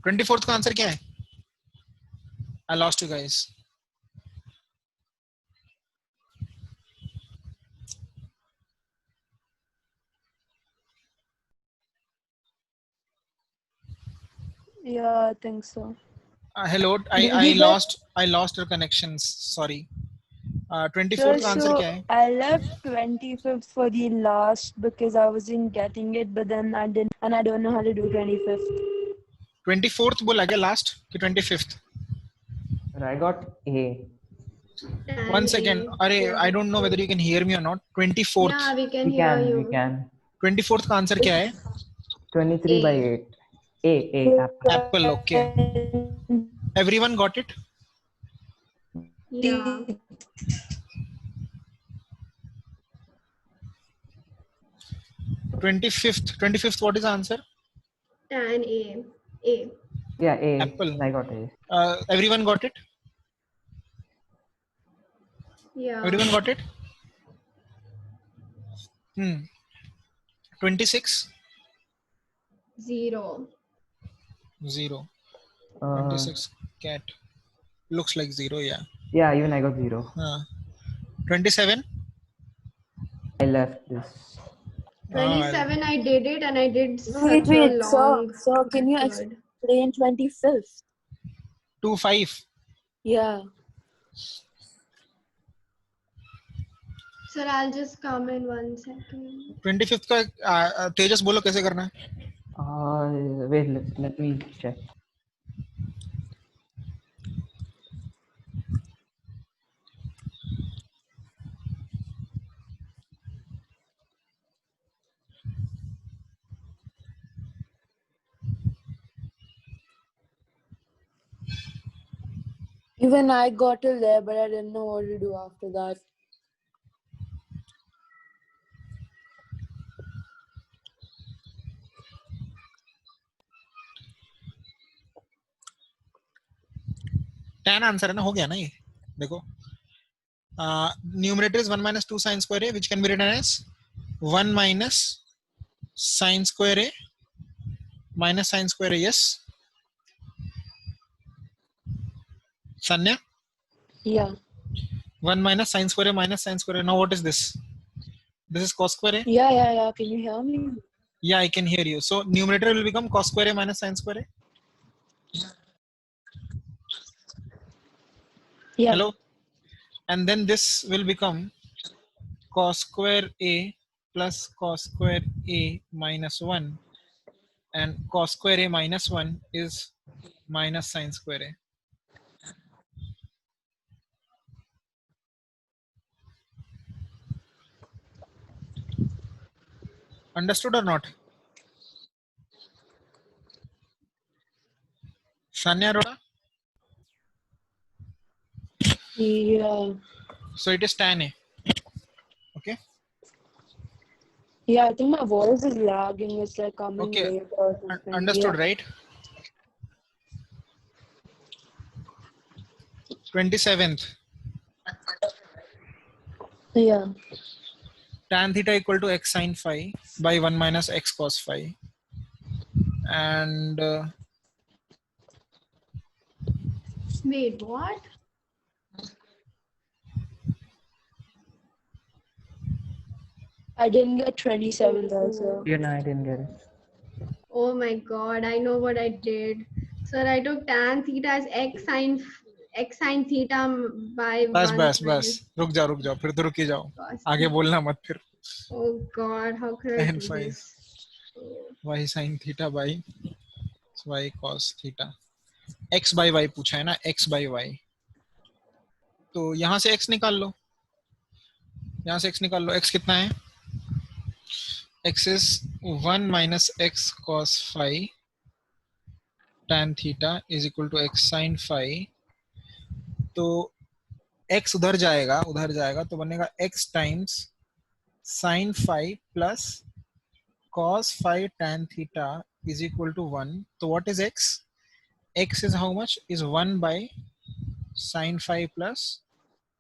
24th का आंसर क्या है? I lost you guys. Yeah, I think so. Hello, Did I you get? lost your connections. Sorry. Sure, 24th का आंसर so क्या है? I left 25th for the last because I wasn't getting it, but then I didn't, and I don't know how to do 25th. 24th बोला क्या last कि 25th? I got A. One Tan second. A. अरे Yeah. I don't know whether you can hear me or not. 24th. Yeah, we can We hear can, you. we can. 24th का answer क्या है? 23 by 8. A, apple. Apple. Okay. Everyone got it? Yeah. 25th. What is the answer? Tan A. A. Yeah, A. Apple. I got A. Everyone got it? Yeah. Everyone got it? 26? 0. 0. Uh, 26. Cat. Looks like 0, yeah. yeah, even I got 0. 27? I left this. 27, I did it and I did Wait, such a wait. long So can you method. explain 25th? 25. Yeah. Sir, I'll just come in 1 second. 25th का तेजस बोलो कैसे करना है? Wait, let me check. Even I got till there, but I didn't know what to do after that. tan answer है ना, हो गया ना ये. देखो. Numerator is 1 minus 2 sine square a, which can be written as 1 minus sine square a minus sine square a. Yes. Sanya? Yeah. 1 minus sine square a minus sine square a. Now what is this? This is cos square a. Yeah. Can you hear me? Yeah, I can hear you. So numerator will become cos square a minus sine square a. Yeah. Hello. And then this will become cos square a plus cos square a minus 1, and cos square a minus 1 is minus sine square a. Understood or not? Sanya Roda? Yeah. So it is tan a. Okay. Yeah, I think my voice is lagging. It's like coming Okay. late or something. Understood, right? 27th. Yeah. Tan theta equal to x sin phi by 1 minus x cos phi. And Wait, what? I didn't get 27th also. Yeah, no, I didn't get it. Oh my god, I know what I did. Sir, I took tan theta as x sine theta by बस 1 बस minus बस रुक जाओ फिर तो रुक ही जाओ, cos आगे theta. बोलना मत फिर. Oh god, how could I Tan do phi this? Oh. y sin theta by y cos theta. x by y पूछा है ना, x by y. तो यहाँ से x निकाल लो, यहाँ से x निकाल लो. x कितना है? x is 1 minus x cos phi tan theta is equal to x sin phi. तो x उधर जाएगा तो बनेगा x times sin phi plus cos phi tan theta is equal to 1. तो what is x? X is how much? Is 1 by sin phi plus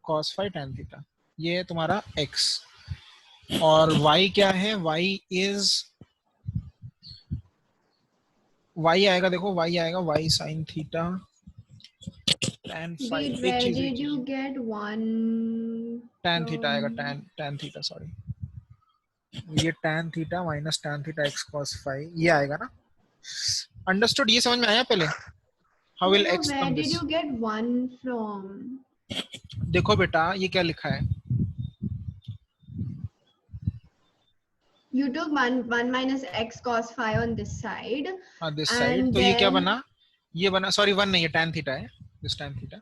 cos phi tan theta. ये है तुम्हारा x. और y क्या है? y is y आएगा, देखो y आएगा y sin theta tan phi where एक चीज did you get 1 tan theta आएगा from? tan theta सॉरी ये tan theta minus tan theta x cos phi ये आएगा ना अंडरस्टूड ये समझ में आया पहले how will No, x where come did this you get 1 from? देखो बेटा ये क्या लिखा है You took 1 minus x cos phi on this side. हाँ this side And तो ये क्या then- बना ये बना सॉरी 1 नहीं है tan theta है this tan theta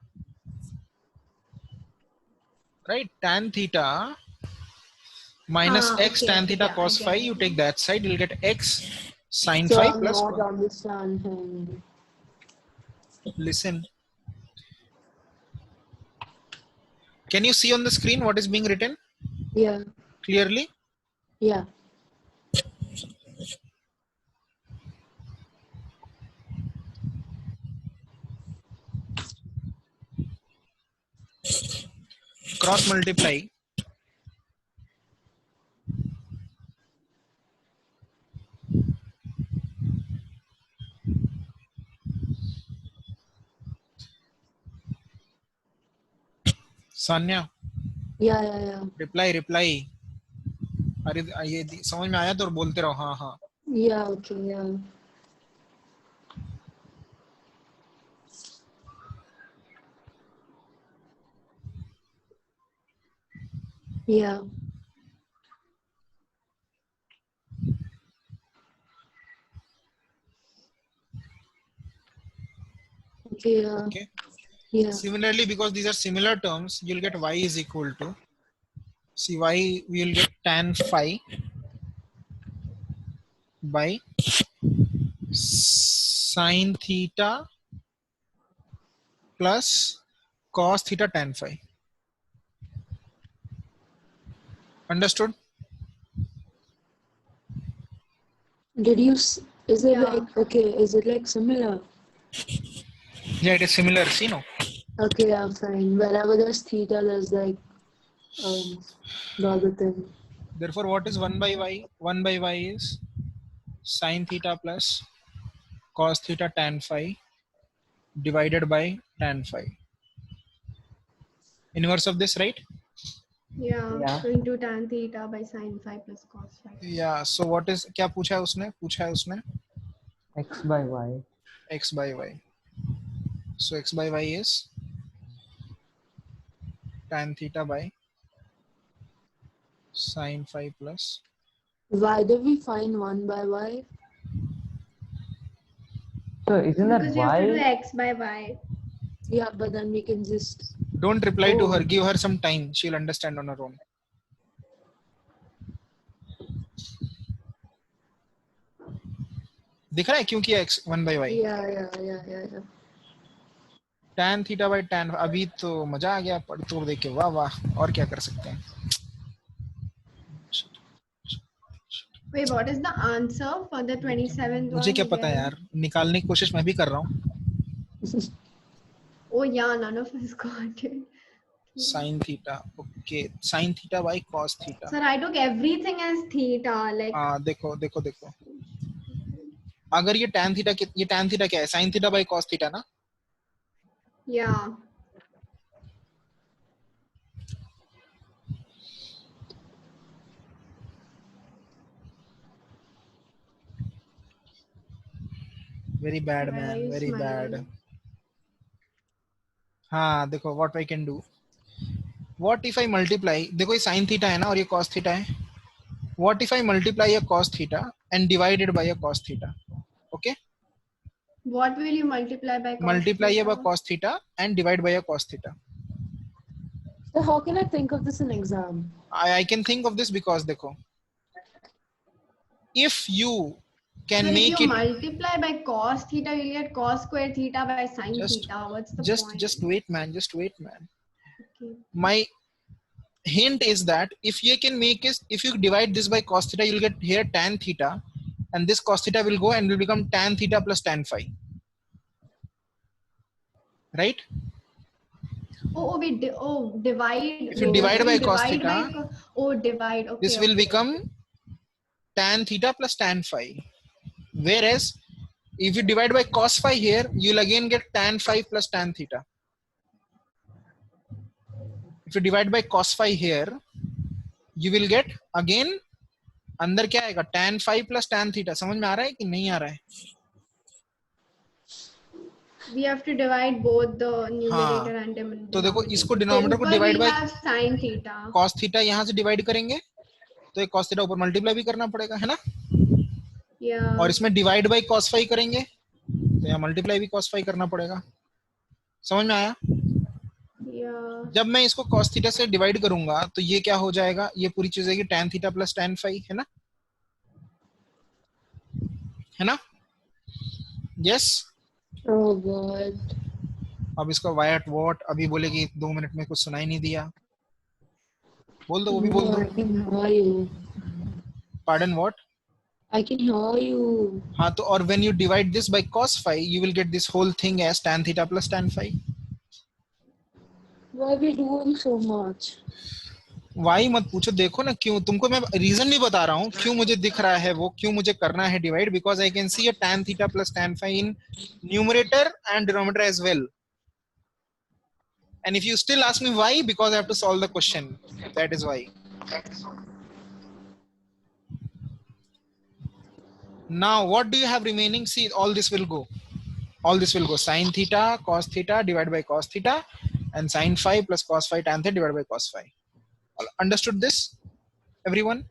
right tan theta minus x okay, tan okay, theta yeah, I cos get phi it. you take that side you'll get x sin So phi I'm plus not understanding. listen can you see on the screen what is being written Yeah, clearly yeah. cross multiply Sanya Yeah, yeah, yeah. reply अरे ये समझ में आया तो बोलते रहो हाँ हाँ Yeah, okay, yeah. Yeah. Okay, yeah. okay Yeah. similarly because these are similar terms you'll get y is equal to see y we'll get tan phi by sin theta plus cos theta tan phi understood Did you, is it Yeah. like, okay, is it like similar? yeah it is similar see no Okay, yeah, fine. Whenever there's theta, there's like, the other thing. therefore what is 1 by y 1 by y is sin theta plus cos theta tan phi divided by tan phi inverse of this right Yeah, Yeah. so into tan theta by sin phi plus cos phi. yeah so what is क्या पूछा है उसने X by y. x by y so x by y is tan theta by sin phi plus Why did we find 1 by y? So isn't that Because you have to do y? x by y. Yeah, but then we can just, don't reply to Oh. her give her some time she'll understand on her own दिख रहा है क्यों किया x 1 by y yeah. tan theta by tan अभी तो मजा आ गया पढ़ तो देख के वाह वाह और क्या कर सकते हैं Wait, what is the answer for the 27th मुझे one क्या पता है again? यार निकालने की कोशिश मैं भी कर रहा हूँ Oh yeah, none of us got it. sin theta okay sin theta by cos theta Sir, I took everything as theta. Like, देखो अगर ये tan theta क्या है sin theta by cos theta ना yeah. very bad Why are man you very bad smiling? हाँ देखो what I can do what if I multiply देखो ये sin theta है ना और ये cos theta है what if I multiply a cos theta and divide it by a cos theta okay What will you multiply by cos multiply theta? by cos theta and divide by a cos theta So how can I think of this in exam? I can think of this because देखो if you can So if make you it multiply by cos theta, you'll get cos square theta by sin Just- theta. What's the point? just wait man Okay. my hint is that if you can make it if you divide this by cos theta you'll get here tan theta and this cos theta will go and will become tan theta plus tan phi right Divide. If you divide by cos divide theta, by divide. Okay. this will okay. become tan theta plus tan phi whereas if you divide by cos phi here you'll again get tan phi plus tan theta if you divide by cos phi here, you will get again अंदर क्या आएगा tan phi plus tan theta. समझ में आ रहा है कि नहीं आ रहा है? We have to divide both the numerator हाँ, and denominator. तो देखो इसको तो डिनोमिनेटर को ऊपर divide we by have sin theta. cos theta यहाँ से डिवाइड करेंगे तो एक cos थीटा ऊपर मल्टीप्लाई भी करना पड़ेगा, है ना? Yeah. और इसमें डिवाइड बाय cos phi करेंगे तो यहाँ मल्टीप्लाई भी cos phi करना पड़ेगा. समझ में आया? Yeah. जब मैं इसको cos थीटा से डिवाइड करूंगा तो ये क्या हो जाएगा, ये पूरी चीज आएगी tan theta plus tan phi, है ना? है ना? यस. Oh God. अब इसका वाट वॉट अभी बोलेगी 2 मिनट में कुछ सुनाई नहीं दिया. बोल दो, वो भी बोल No, दो. I can hear you. Pardon what? I can hear you. हाँ तो और when you divide this by cos phi, you will get this whole thing as tan theta plus tan phi. Why are we doing so much? Why मत पूछो, देखो ना क्यों. तुमको मैं रीजन भी बता रहा हूँ क्यों मुझे दिख रहा है वो, क्यों मुझे करना है divide, because I can see a tan theta plus tan phi in numerator and denominator as well. And if you still ask me why, because I have to solve the question. That is why. Now what do you have remaining? See, all this will go. All this will go. Sin theta, cos theta divided by cos theta, and sin phi plus cos phi tan theta divided by cos phi. All understood this, everyone?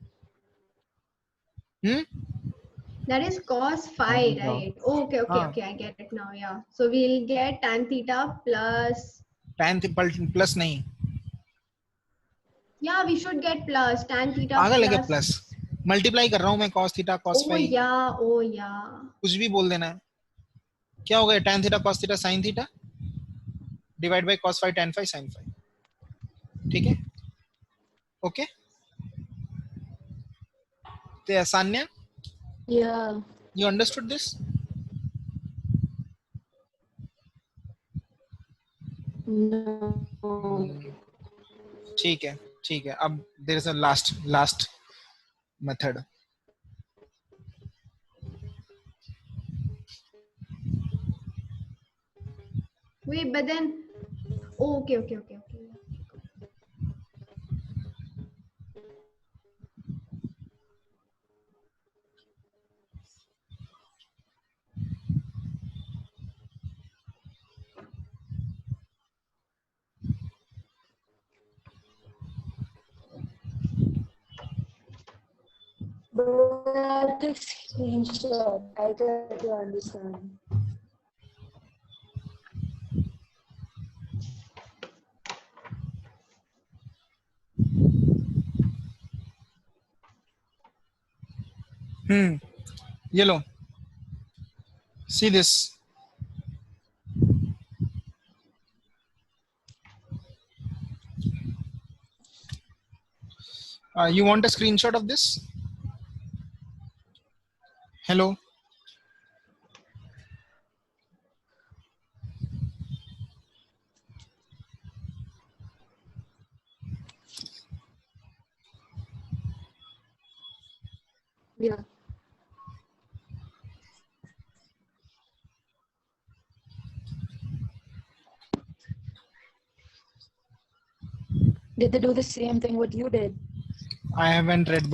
That is cos phi, right? Okay, okay, हाँ. okay. I get it now. Yeah. So we'll get tan theta plus. Tan plus नहीं. Yeah, we should get plus tan theta आगे लगे plus. Plus. Multiply कर रहा हूँ मैं cos theta cos Oh phi. yeah, oh yeah. कुछ भी बोल देना है. क्या होगा tan theta cos theta sin theta divide by cos phi tan phi sin phi. ठीक है? ओके? तो Sanya, Yeah. you understood this? No. ठीक है, ठीक है. अब there is a last method. Wait, but then. Oh, okay, okay, okay, okay. But the screenshot, I try to understand. ये लो. See this. You want a screenshot of this? Hello. Yeah. Did they do the same thing what you did? I haven't read,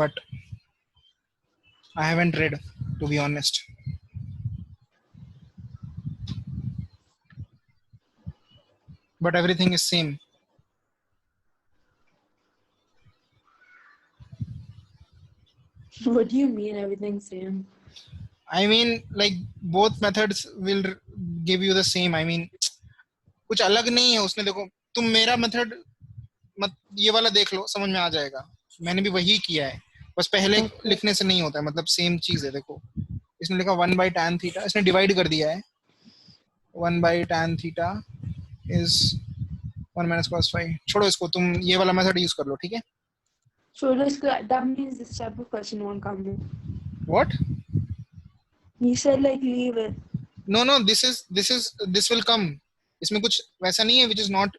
to be honest. But everything is same. What do you mean everything's same? I mean, like both methods will give you the same. I mean, कुछ अलग नहीं है उसमें. देखो तुम मेरा method मत ये वाला देख लो, समझ में आ जाएगा. मैंने भी वही किया है, बस पहले लिखने से नहीं होता है. मतलब सेम चीज है. देखो इसने लिखा 1 by tan theta, इसने डिवाइड कर दिया है. 1 by tan theta is 1 minus cos phi. छोड़ो इसको, तुम ये वाला मेथड यूज कर लो, ठीक है? So that means this type of question won't come in. What? You said like leave it. No, this will come. इसमें कुछ वैसा नहीं है which is not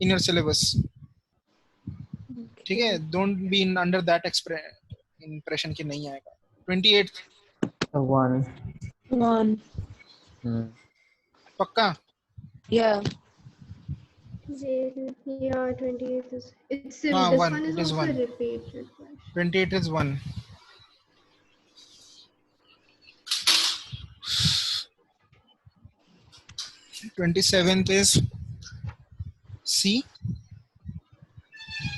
in your syllabus. ठीक है? Don't be in under that impression कि नहीं आएगा. 28th. 1. पक्का? Yeah. Yeah, 28 is. It's Ah, this 1. one is It is also 1. repeated question. 28 is 1. Twenty-seventh is C.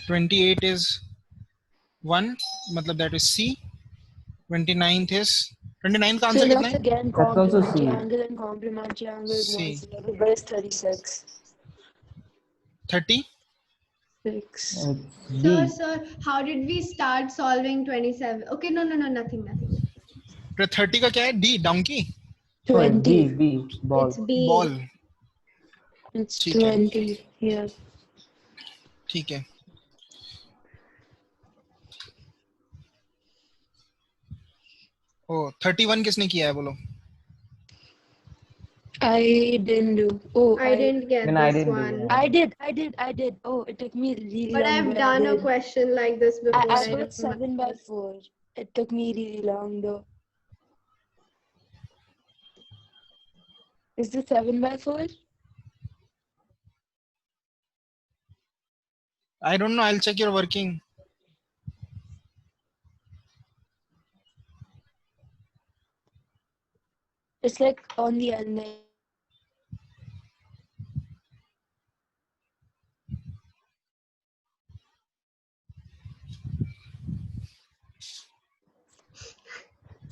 28 is 1. मतलब that is C. 29th is 29th का So answer कितना let's है? again That's also complementary C. angle and complementary angle is C. 170, but it's 36. 30. 6. It's Sir, D. sir, how did we start solving 27? Okay, no, nothing. फिर 30 का क्या है? D. Donkey. No, it's 20. B. Ball. It's B. Ball. It's ठीक है. 20. Yeah. ठीक है. ओ 31 किसने किया है बोलो? I didn't do. Oh, I didn't get Then I this didn't do one. it. I did. Oh, it took me really But long. I've but I done a did. question like this before. I I put don't 7 by 4. It took me really long though. Is this 7 by 4? I don't know. I'll check your working. It's like on the end.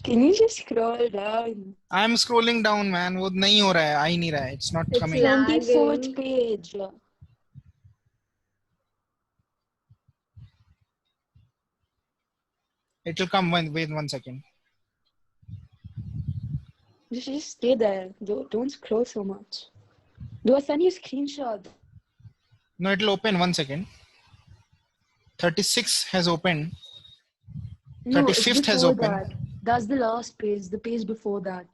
Can you just scroll down? I'm scrolling down, man. वो नहीं हो रहा है. आ ही नहीं रहा है. It's not It's coming. 24th lagging. page. It will come. Wait 1 second. Just stay there. Don't scroll so much. Do I send you a screenshot? No, it will open. 1 second. 36 has opened. No, it's 35th has before opened. that. That's the last page. The page before that.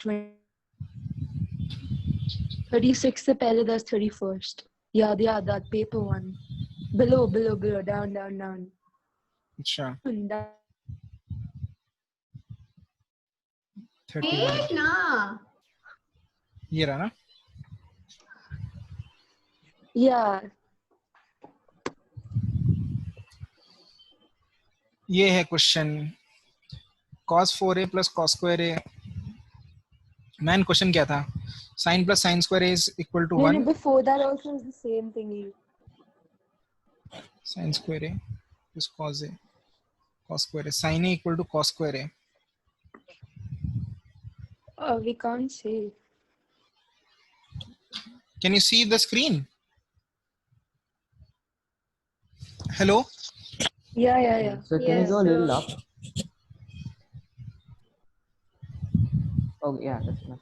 36 se pehle, that's 31st. Yeah, that paper one. Below, down. अच्छा. Down. 31. Wait, na. ये रहा ना? Yeah. ये है question. cos 4a plus cos square a. Man question क्या था? sin plus sin square a is equal to No, 1. before that also is the same thing. Sin square a is cos a. Cos square a. Sin a equal to cos square a. Oh, we can't say. Can you see the screen? Hello? Yeah. So can Yes, you go a little sir. up? Oh yeah, that's enough.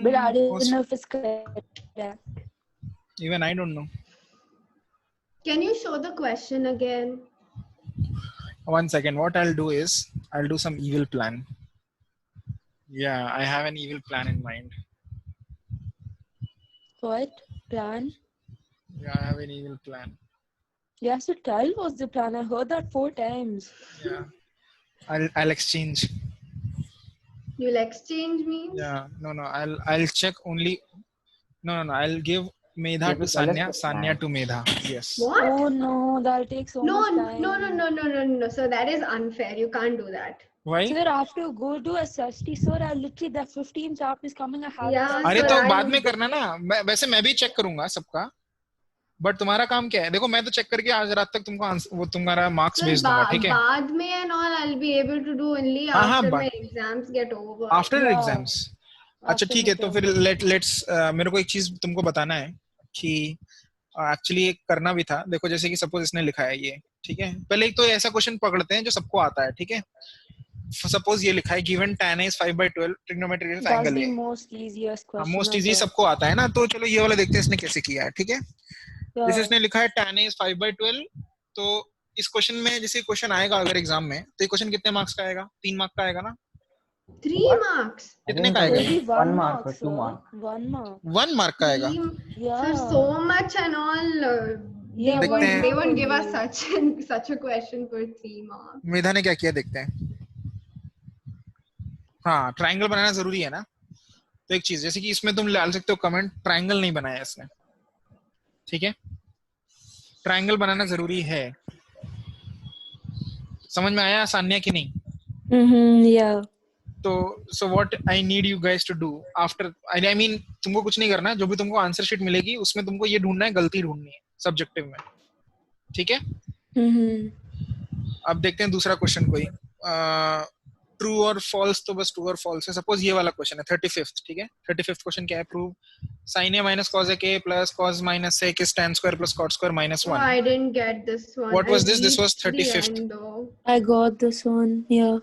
But I didn't know if it's correct. Even I don't know. Can you show the question again? 1 second. What I'll do is I'll do some evil plan. Yeah, I have an evil plan in mind. What? Plan? Yeah, I have an evil plan. Yes, so tell what's the plan. I heard that 4 times. Yeah. I'll exchange. You'll exchange me? Yeah. No. I'll check only. No. I'll give Medha Give to it- tell us Sanya. the Sanya plan. to Medha. Yes. What? Oh no, that'll take so No, much time. no. So that is unfair. You can't do that. Why? Sir, I have to go to SST. Sir, I literally, the 15 chapters coming. I have Yeah, अरे sir, तो I बाद will में do- करना ना. वैसे मैं भी check करूंगा सबका. बट तुम्हारा काम क्या है? देखो मैं तो चेक करके आज रात तक तुमको वो तुम्हारा मार्क्स Sir, भेज दूंगा. ठीक है? बाद में and all I'll be able to do only हाँ, after but- my exams get over. After Yeah. Exams. अच्छा ठीक है. तो फिर लेट्स मेरे को एक चीज तुमको बताना है कि एक्चुअली एक करना भी था. देखो जैसे कि सपोज इसने लिखा है ये. ठीक है. पहले एक तो ऐसा क्वेश्चन पकड़ते हैं जो सबको आता है. ठीक है. सपोज ये लिखा है given tan is 5/12 trigonometric That's angle the है. most easiest question. Most I easy guess. सबको आता है ना. तो चलो ये वाला देखते हैं इसने कैसे किया है. ठीक है. Yeah. जैसे इसने लिखा है tan is 5/12. तो इस क्वेश्चन में जैसे क्वेश्चन आएगा अगर एग्जाम में तो ये क्वेश्चन कितने मार्क्स का आएगा? 3 मार्क का आएगा ना. 3 marks. I कितने think का it आएगा? It'll is be 1 1 mark mark, or 2 sir. mark. 1 mark. 1 mark का आएगा. Yeah. Sir, so much and all. Yeah, देखते हैं. They won't give us such a question for 3 marks. मेधा ने क्या किया देखते हैं. हाँ ट्रायंगल बनाना जरूरी है ना। तो एक चीज जैसे कि इसमें तुम डाल सकते हो कमेंट, ट्रायंगल नहीं बनाया इसने, ठीक है, ट्रायंगल बनाना जरूरी है। समझ में आया सान्या की नहीं? Yeah. तो so what I need you guys to do after, I mean तुमको कुछ नहीं करना है, जो भी तुमको आंसर शीट मिलेगी उसमें तुमको ये ढूंढना है, गलती ढूंढनी है सब्जेक्टिव में, ठीक है। अब देखते हैं दूसरा क्वेश्चन कोई, ट्रू और फॉल्स, तो बस ट्रू और फॉल्स है। सपोज ये वाला क्वेश्चन है 35th, ठीक है। 35th क्वेश्चन क्या है? Prove sin a minus cos a k plus cos minus sec is tan square plus cot square minus Oh, 1. I didn't get this one. What was this? This was reached the 35th. end, though. I got this one. Yeah.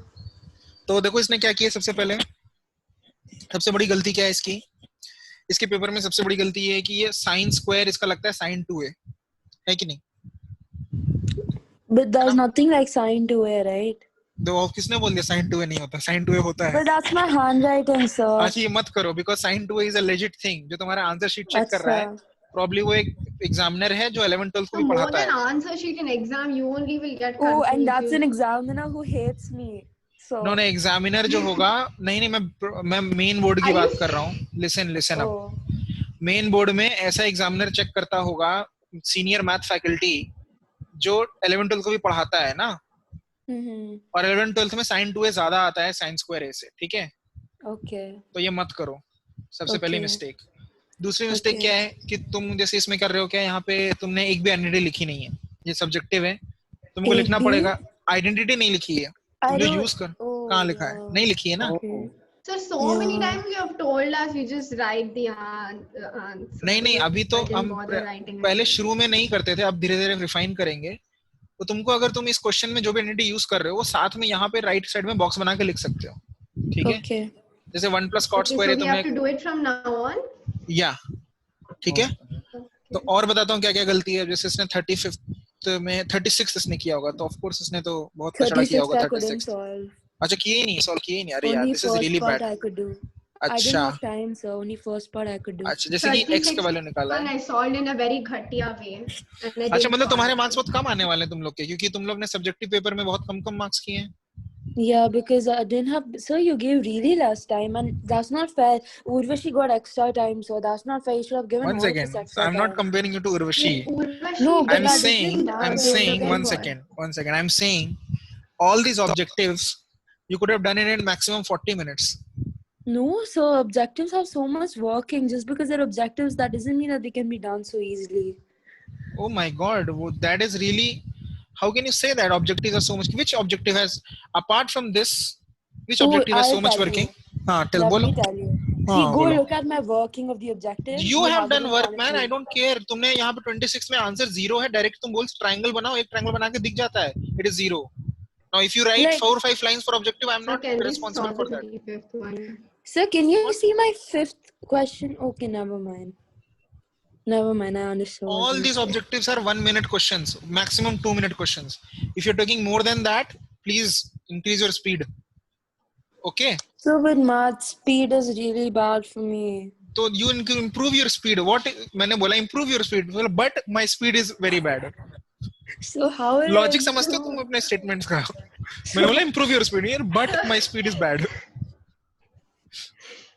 तो देखो इसने क्या किया, सबसे पहले सबसे बड़ी गलती क्या है इसकी, इसके पेपर में सबसे बड़ी गलती ये है कि ये sin स्क्वायर इसका लगता है sin 2a है कि नहीं? But there's nothing like sin 2a, right? दो किसने बोल दिया sin 2a नहीं होता? sin 2a होता है। But that's my handwriting, sir. अच्छा ये मत करो, because sin 2a is a legit thing. जो तुम्हारा आंसर शीट चेक कर रहा है अच्छा। प्रॉब्ली वो एक एग्जामिनर है जो 11th 12th को So भी more पढ़ाता than है। answer sheet in exam, you only will get Oh, confused. and that's an examiner who hates me. So. No नहीं, एग्जामिनर जो होगा, नहीं मैं मेन बोर्ड की Are बात you- कर रहा हूँ। Listen up, Oh. Main board में ऐसा एग्जामिनर चेक करता होगा सीनियर मैथ फैकल्टी जो 11th 12th को भी पढ़ाता है ना, और 11th 12th में sin 2a ज्यादा आता है sin स्क्वायर a से, ठीक है। Okay. तो ये मत करो, सबसे पहली Okay. मिस्टेक। दूसरी मिस्टेक Okay. क्या है कि तुम जैसे इसमें कर रहे हो क्या, यहाँ पे तुमने एक भी आइडेंटिटी लिखी नहीं है, ये सब्जेक्टिव है, तुमको एक लिखना भी? पड़ेगा। आइडेंटिटी नहीं लिखी है, I तुम जो don't- यूज कर Oh, कहाँ लिखा है, yeah. नहीं लिखी है ना। Okay. So many Yeah. times you have told us, you just write the answer. नहीं अभी तो I didn't हम bother writing पहले anything. शुरू में नहीं करते थे, अब धीरे धीरे रिफाइन करेंगे। तो तुमको अगर तुम इस क्वेश्चन में जो भी आइडेंटिटी यूज कर रहे हो वो साथ में यहाँ पे राइट साइड में बॉक्स बना के लिख सकते हो, ठीक है। Okay. जैसे 1 + cot Okay, स्क्वायर so है we have to तुमने, do it from now on. या ठीक है। तो और बताता हूँ क्या क्या गलती है। जैसे इसने 35th में 36 इसने किया होगा, तो ऑफ कोर्स इसने तो बहुत कचड़ा किया 36 होगा। I couldn't 36 solve. अच्छा किए ही नहीं, सॉल्व किए ही नहीं। अरे यार Only this is first really part bad. I could do. I didn't अच्छा have time, sir. Only first part I could do. अच्छा, जैसे कि x का 36 वैल्यू निकाला one है। I solved in a very ghatiya way. And I अच्छा didn't मतलब तुम्हारे solve मार्क्स it. बहुत कम आने वाले हैं तुम लोग के, क्योंकि तुम लोग ने सब्जेक्टिव पेपर में बहुत कम कम मार्क्स किए हैं। Yeah, because I didn't have. Sir, you gave really less time, and that's not fair. Urvashi got extra time, so that's not fair. You should have given One all of us second, extra I'm not time. comparing you to Urvashi. Urvashi No, but I'm that did saying, doesn't I'm matter. saying, one second. I'm saying, all these objectives, you could have done it in maximum 40 minutes. No, so objectives have so much working. Just because they're objectives, that doesn't mean that they can be done so easily. Oh my God, that is really. How can you say that objectives are so much? Which objective has, apart from this, which Oh, objective has I'll so much tell working? you. हाँ, tell Let बोलो. me tell you. हाँ, See, go बोलो. look at my working of the objective. You have it done in work, front of man. you. I don't care. तुमने यहाँ पे 26 में answer 0 है, direct तुम बोल ट्रायंगल बनाओ, एक ट्रायंगल बना के दिख जाता है. It is 0. Now, if you write Like- 4 or 5 lines for objective, I'm So not can we responsible solve for the that. 35th one? Sir, can you see my fifth question? Okay, never mind. Never mind, I understood. what All you these said. objectives are 1-minute questions, maximum 2-minute questions. If you're taking more than that, please increase your speed. Okay? So with math, speed is really bad for me. So you improve your speed. What मैंने बोला improve your speed, but my speed is very bad. So how will logic I समझते हो improve? तुम अपने statements का? मैंने बोला improve your speed, but my speed is bad.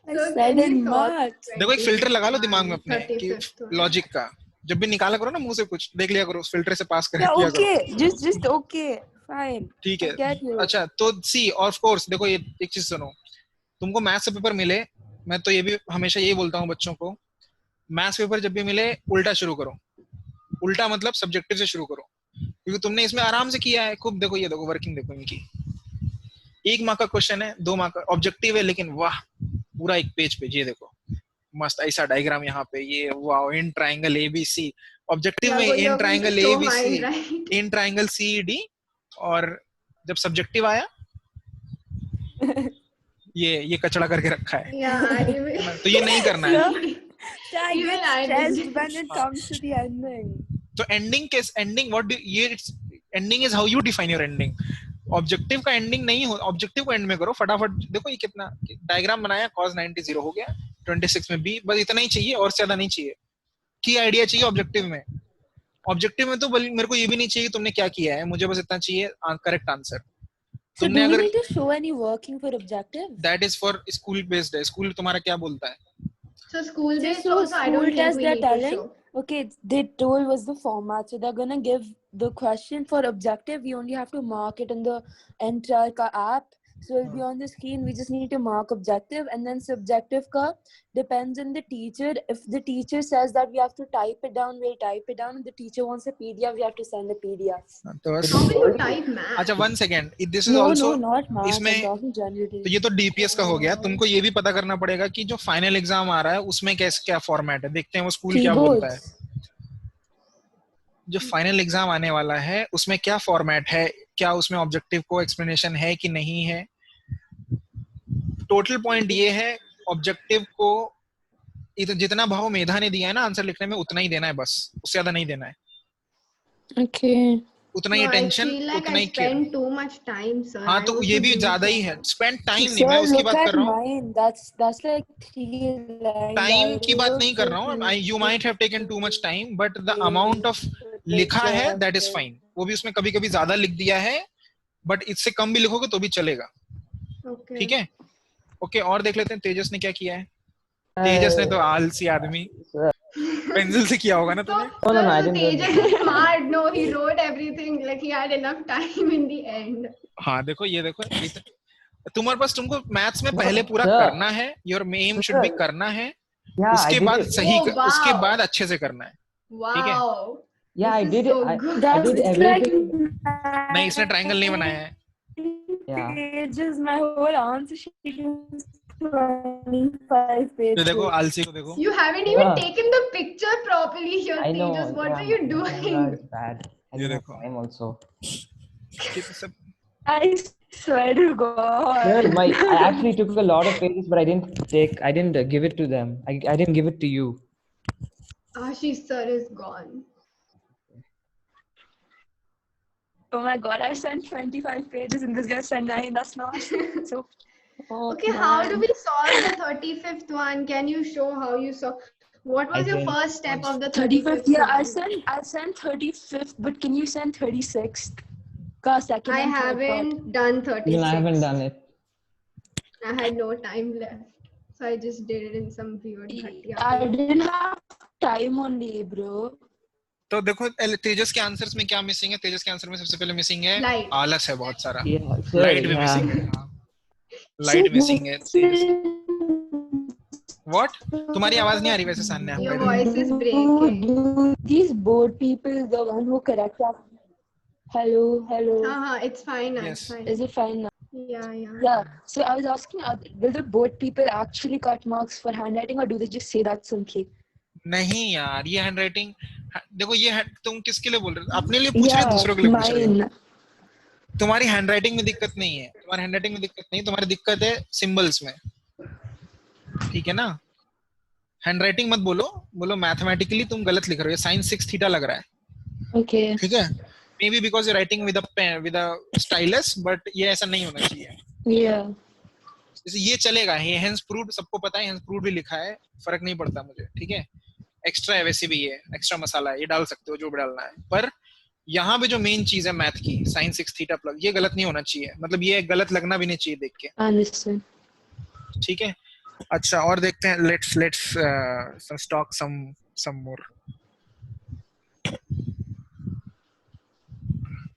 I So said can in we solve math. देखो एक filter लगा लो दिमाग में अपने 35th one? लॉजिक का, जब भी निकाला करो ना मुंह से कुछ देख लिया करो, उस फिल्टर से पास कर Yeah, किया करो, okay. Just okay. Fine. ठीक I है। get you. अच्छा तो सी ऑफ कोर्स देखो ये एक चीज सुनो, तुमको मैथ्स से पेपर मिले, मैं तो ये भी हमेशा यही बोलता हूँ बच्चों को, मैथ्स पेपर जब भी मिले उल्टा शुरू करो। उल्टा मतलब सब्जेक्टिव से शुरू करो, क्योंकि तुमने इसमें आराम से किया है खूब। देखो ये देखो वर्किंग देखो इनकी, 1 मार्क का क्वेश्चन है, 2 मार्क का ऑब्जेक्टिव है, लेकिन वाह पूरा एक पेज पे ये देखो मस्त ऐसा डायग्राम यहाँ पे, ये वाह इन ट्राइंगल एबीसी, ऑब्जेक्टिव में in triangle ABC, in triangle CD, और जब सब्जेक्टिव आया ये कचड़ा करके रखा है। Yeah, तो ये नहीं करना है। I Even get I stressed didn't. when it comes to the ending. तो एंडिंग के एंडिंग व्हाट डू ये ending is how you define your ending. Objective का एंडिंग नहीं हो, ऑब्जेक्टिव को एंड में करो फटाफट। देखो ये कितना डायग्राम बनाया, cos 90 0 हो गया, 26 में बी, बस इतना ही चाहिए और ज्यादा नहीं चाहिए। की आइडिया चाहिए ऑब्जेक्टिव में। ऑब्जेक्टिव में तो मेरे को ये भी नहीं चाहिए तुमने क्या किया है, मुझे बस इतना चाहिए करेक्ट आंसर। So तुमने do we अगर need to show any working for objective? that is for school based है, school तुम्हारा क्या बोलता है? So school Just based so also, I school don't think test we they're need to telling. show. Okay, they told was the format. So they're gonna give the question for objective. We only have to mark it in the entire app. So it'll be on the screen. We just need to mark objective, and then subjective ka depends on the teacher. If the teacher says that we have to type it down, we'll type it down. If the teacher wants a PDF, we have to send a PDF. तो बस How will you type math? अच्छा 1 second, this is No, also no, not math. I'm इसमें talking generally. तो ये तो DPS का हो गया, तुमको ये भी पता करना पड़ेगा कि जो फाइनल एग्जाम आ रहा है उसमें कैसे क्या फॉर्मेट है, देखते हैं वो स्कूल क्या बोलता है। जो फाइनल एग्जाम आने वाला है उसमें क्या फॉर्मेट है, क्या उसमें ऑब्जेक्टिव को एक्सप्लेनेशन है कि नहीं है। टोटल पॉइंट ये है ऑब्जेक्टिव को जितना भाव मेधा ने दिया है ना आंसर लिखने में उतना ही देना है, बस उससे ज्यादा नहीं देना है। Okay. उतना ही No, I tension, feel like उतना I he care. spend too much time, sir. हाँ I तो want ये to भी do ज्यादा ही it. है, स्पेंड टाइम नहीं, Sir, मैं उसकी look बात at कर रहा हूँ, mine. That's like 3 lines. Time I की बात wrote नहीं कर रहा हूँ। You might have taken too much time, but the amount of लिखा है that is fine। वो भी उसमें कभी कभी ज्यादा लिख दिया है, but इससे कम भी लिखोगे तो भी चलेगा, Okay. ठीक है? ओके, और देख लेते हैं तेजस ने क्या किया है। तेजस ने तो आलसी आदमी पेंसिल से किया होगा ना So, तूने? No, I so didn't do Tejas is smart. No, he wrote everything. Like he had enough time in the end. हाँ देखो, ये देखो तुम्हारे पास, तुमको मैथ्स में पहले पूरा Sir. करना है, your aim should be Sir. करना है, Yeah, I उसके did बाद it. सही Oh, wow. उसके बाद अच्छे से करना है। Wow. Yeah, I This is did so it. I good. That's did like everything. नहीं, इसने ट्रायंगल नहीं बनाया है। Yeah. pages. My whole answer sheet is 25 pages. तो देखो आलसी को देखो, You haven't even Yeah. taken the picture properly here, I know. Tejas. What yeah, are you my doing? camera is bad. I ये didn't have देखो। time also. ये तो सब I swear to God. Sir, I actually took a lot of pages, but I didn't give it to them. I didn't give it to you. Ashish sir is gone. Oh my God, I sent 25 pages and this guy sent 9. That's not so. Oh, Okay, how do man. we solve the 35th one? Can you show how you saw? What was I your didn't- first step of the 35th? 35th Yeah, one? I sent 35th, but can you send 36th? Ka second I and third part. haven't done 36. No, I haven't done it. I had no time left. So I just did it in some weird ghatia I way. didn't have time only, bro. तो देखो तेजस के answers में क्या missing है। तेजस के answer में सबसे पहले मिसिंग है Light. आलस है बहुत सारा, Yeah, sir, लाइट भी yeah. मिसिंग है, लाइट मिसिंग है तेजस। व्हाट? तुम्हारी आवाज नहीं आ रही वैसे Sanya. Your voice is breaking. Dude, these bored people, the one who correct us. Hello, hello. It's fine now. Yes. It's fine. Is it fine now? Yeah. Yeah. So I was asking, will the bored people actually cut marks for handwriting, or do they just say that simply? नहीं यार, ये handwriting देखो, ये तुम किसके लिए बोल रहे हो? अपने लिए पूछ रहे हो, दूसरों के लिए पूछ रहे हो? mine. तुम्हारी हैंडराइटिंग में दिक्कत नहीं है, तुम्हारी हैंडराइटिंग में दिक्कत नहीं, तुम्हारी दिक्कत है सिंबल्स में, ठीक है ना? हैंडराइटिंग मत बोलो, बोलो मैथमेटिकली तुम गलत लिख रहे हो, साइन 6 थीटा लग रहा है, Okay. ठीक है? Maybe because you writing with a pen with a stylus, but ये ऐसा नहीं होना चाहिए। Yeah. जैसे ये चलेगा, ये हेंस प्रूव्ड सबको पता है, हेंस प्रूव्ड भी लिखा है, फर्क नहीं पड़ता मुझे, ठीक है? एक्स्ट्रा है वैसे भी, ये एक्स्ट्रा मसाला है, ये डाल सकते हो जो भी डालना है, पर यहाँ पे जो मेन चीज है मैथ की, साइन 6 थीटा प्लस, ये गलत नहीं होना चाहिए, मतलब ये गलत लगना भी नहीं चाहिए देख के, Understood. ठीक है? अच्छा, और देखते हैं, let's talk some more।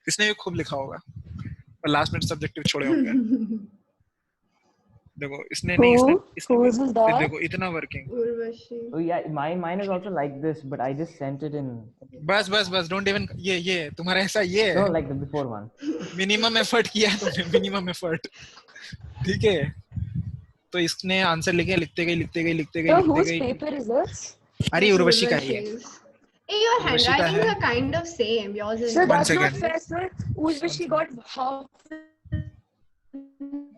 इसने भी खूब लिखा होगा और लास्ट मिनट सब्जेक्टिव छोड़े होंगे। देखो इसने नहीं, Who was that? देखो इतना working. Urvashi. Oh yeah, mine is also like this, but I just sent it in. बस डोंट इवन, ये तुम्हारा ऐसा ये No, है, like the before one. Minimum effort किया है तुमने, मिनिमम एफर्ट, ठीक है? तो इसने आंसर लिखते गए। So whose paper is this? अरे उर्वशी का ही है। Urvashi's. Hey, your Urvashi ka handwritings hai. are kind of same. Yours is. Sir, One that's not second. fair, sir. Urvashi got half.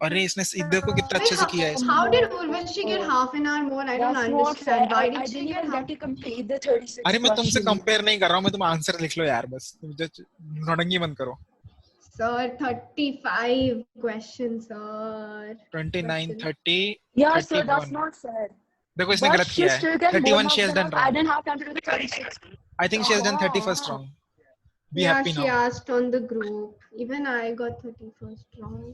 अरे इसने देखो कितना अच्छे से किया है इसने। How did Urvashi get half an hour more? I don't That's not fair. understand. Why I did she didn't get even half? get to complete the 36 अरे मैं तुमसे questions. कंपेयर नहीं कर रहा हूँ, मैं तुम आंसर लिख लो यार, बस तुम नौटंकी बंद करो। Sir, 35 questions, sir. 29, 30, Yeah, sir, 31। that's not fair. देखो इसने But गलत she किया है। still get more 31 marks she has than done us. I wrong। didn't have time to do the 36. I think she has done 31st wrong। Be Yeah, happy she now. asked on the group. Even I got 31st wrong.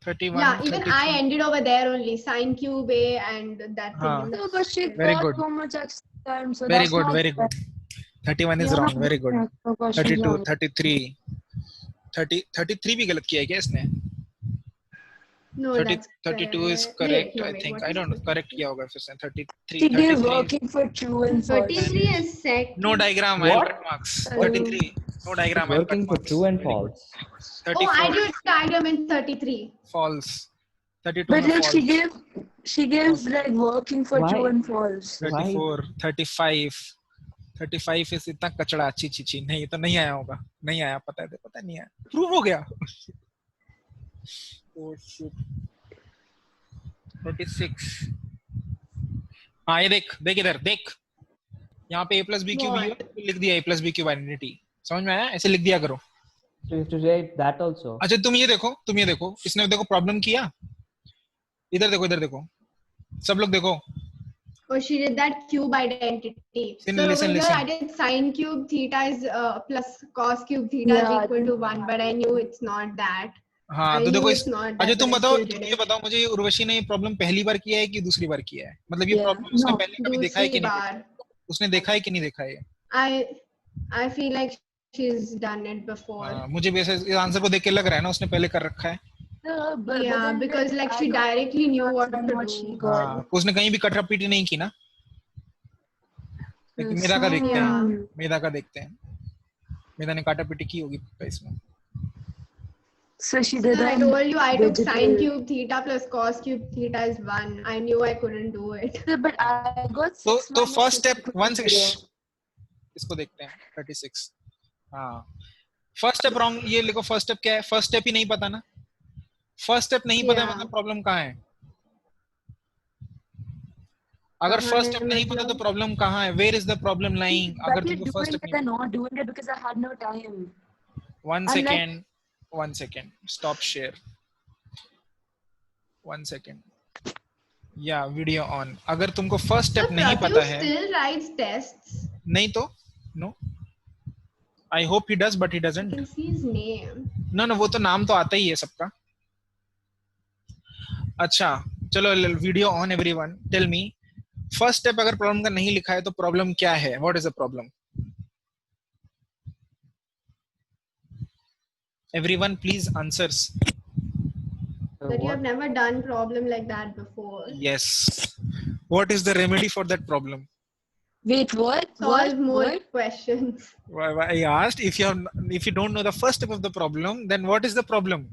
31. Yeah, even 33. I ended over there only. Sine cube A and that thing. Huh. in the No, but she Very got good. so much extra time, so Very that's good. not Very fair. good. 31 is You're wrong. not Very good. getting extra questions 32, wrong. 33. 33 भी गलत किया है क्या इसने? No, 30, that's 32 is correct. correct. Wait, no, I wait, think. what I is don't know. Correct 33? किया होगा फिर से. 33. She gave 33. working for true and false. 33 is second. No diagram. I'll What? cut marks. Hello. 33. No diagram. I'll cut Working for marks. true and Very good. false. 34. Oh, I did diagram in 33. False. 32 But में like false. she gives like working for Why? true and false. 34. 35. 35 is इतना कचड़ा. ची ची ची. नहीं, ये तो नहीं आया होगा. नहीं आया. पता है. पता नहीं आया. Prove हो गया. Oh shit. 36. हाँ ये देख इधर देख. यहाँ पे a plus b cube What? लिख दिया a plus b cube identity. समझ में आया? ऐसे लिख दिया करो. So you have to write that also. अच्छा तुम ये देखो. इसने देखो प्रॉब्लम किया. इधर देखो. सब लोग देखो. Oh, she did that cube identity. Listen, So listen, over here, listen. I did sine cube theta is plus cos cube theta Yeah, is equal to 1, but I knew it's not that. हाँ I तो knew देखो it's not that, अच्छा तुम but I बताओ still did ये it. बताओ मुझे उर्वशी ने ये प्रॉब्लम पहली बार किया है कि दूसरी बार किया है मतलब ये Yeah. प्रॉब्लम उसने No, पहले कभी देखा है कि दूसरी नहीं बार. उसने देखा है कि नहीं देखा है ये? I feel like she's done it before. मुझे भी ऐसे इस आंसर को देख के लग रहा है ना उसने पहले कर रखा है No, but Yeah, then, because like I she got directly knew what to what she do. got. हाँ, उसने कहीं भी कटरा पीटी नहीं की ना लेकिन मेधा का देखते Yeah. हैं मेधा का देखते हैं मेधा ने काटा पीटी की होगी पक्का इसमें So she did I on told you I took digital. sine cube theta plus cos cube theta is 1. I knew I couldn't do it. But I got तो 6 तो minus first 6 step equal one to 0. इसको देखते हैं 36 हाँ first step wrong ये लिखो first step क्या है फर्स्ट स्टेप ही नहीं पता ना फर्स्ट स्टेप नहीं पता Yeah. मतलब प्रॉब्लम कहाँ है अगर कहाँ फर्स्ट है स्टेप नहीं पता तो मतलब? प्रॉब्लम कहाँ है where is the problem lying अगर But तुमको first doing step it and not doing it because I had no time. नहीं one second stop share 1 second या वीडियो ऑन अगर तुमको फर्स्ट So स्टेप नहीं Pratyu पता है still writes tests. नहीं तो no I hope he does but he I doesn't can see his name. ना वो तो नाम तो आता ही है सबका अच्छा चलो video on everyone tell me first step अगर प्रॉब्लम का नहीं लिखा है तो प्रॉब्लम क्या है what is the problem everyone please answers That you have never done problem like that before. Yes what is the remedy for that problem Wait, what? Solve more What? questions. I asked if you don't know the first step of the problem then what is the problem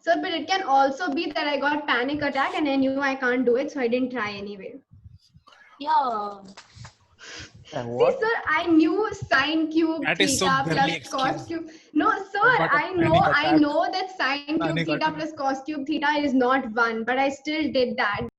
So, but it can also be that I got panic attack and I knew I can't do it, so I didn't try anyway. Yeah. See, sir, I knew sine cube That is so theta girly plus cos excuse. cube. No, sir, got a I panic attack. know that sine cube Panic theta attack. plus cos cube theta is not 1, but I still did that.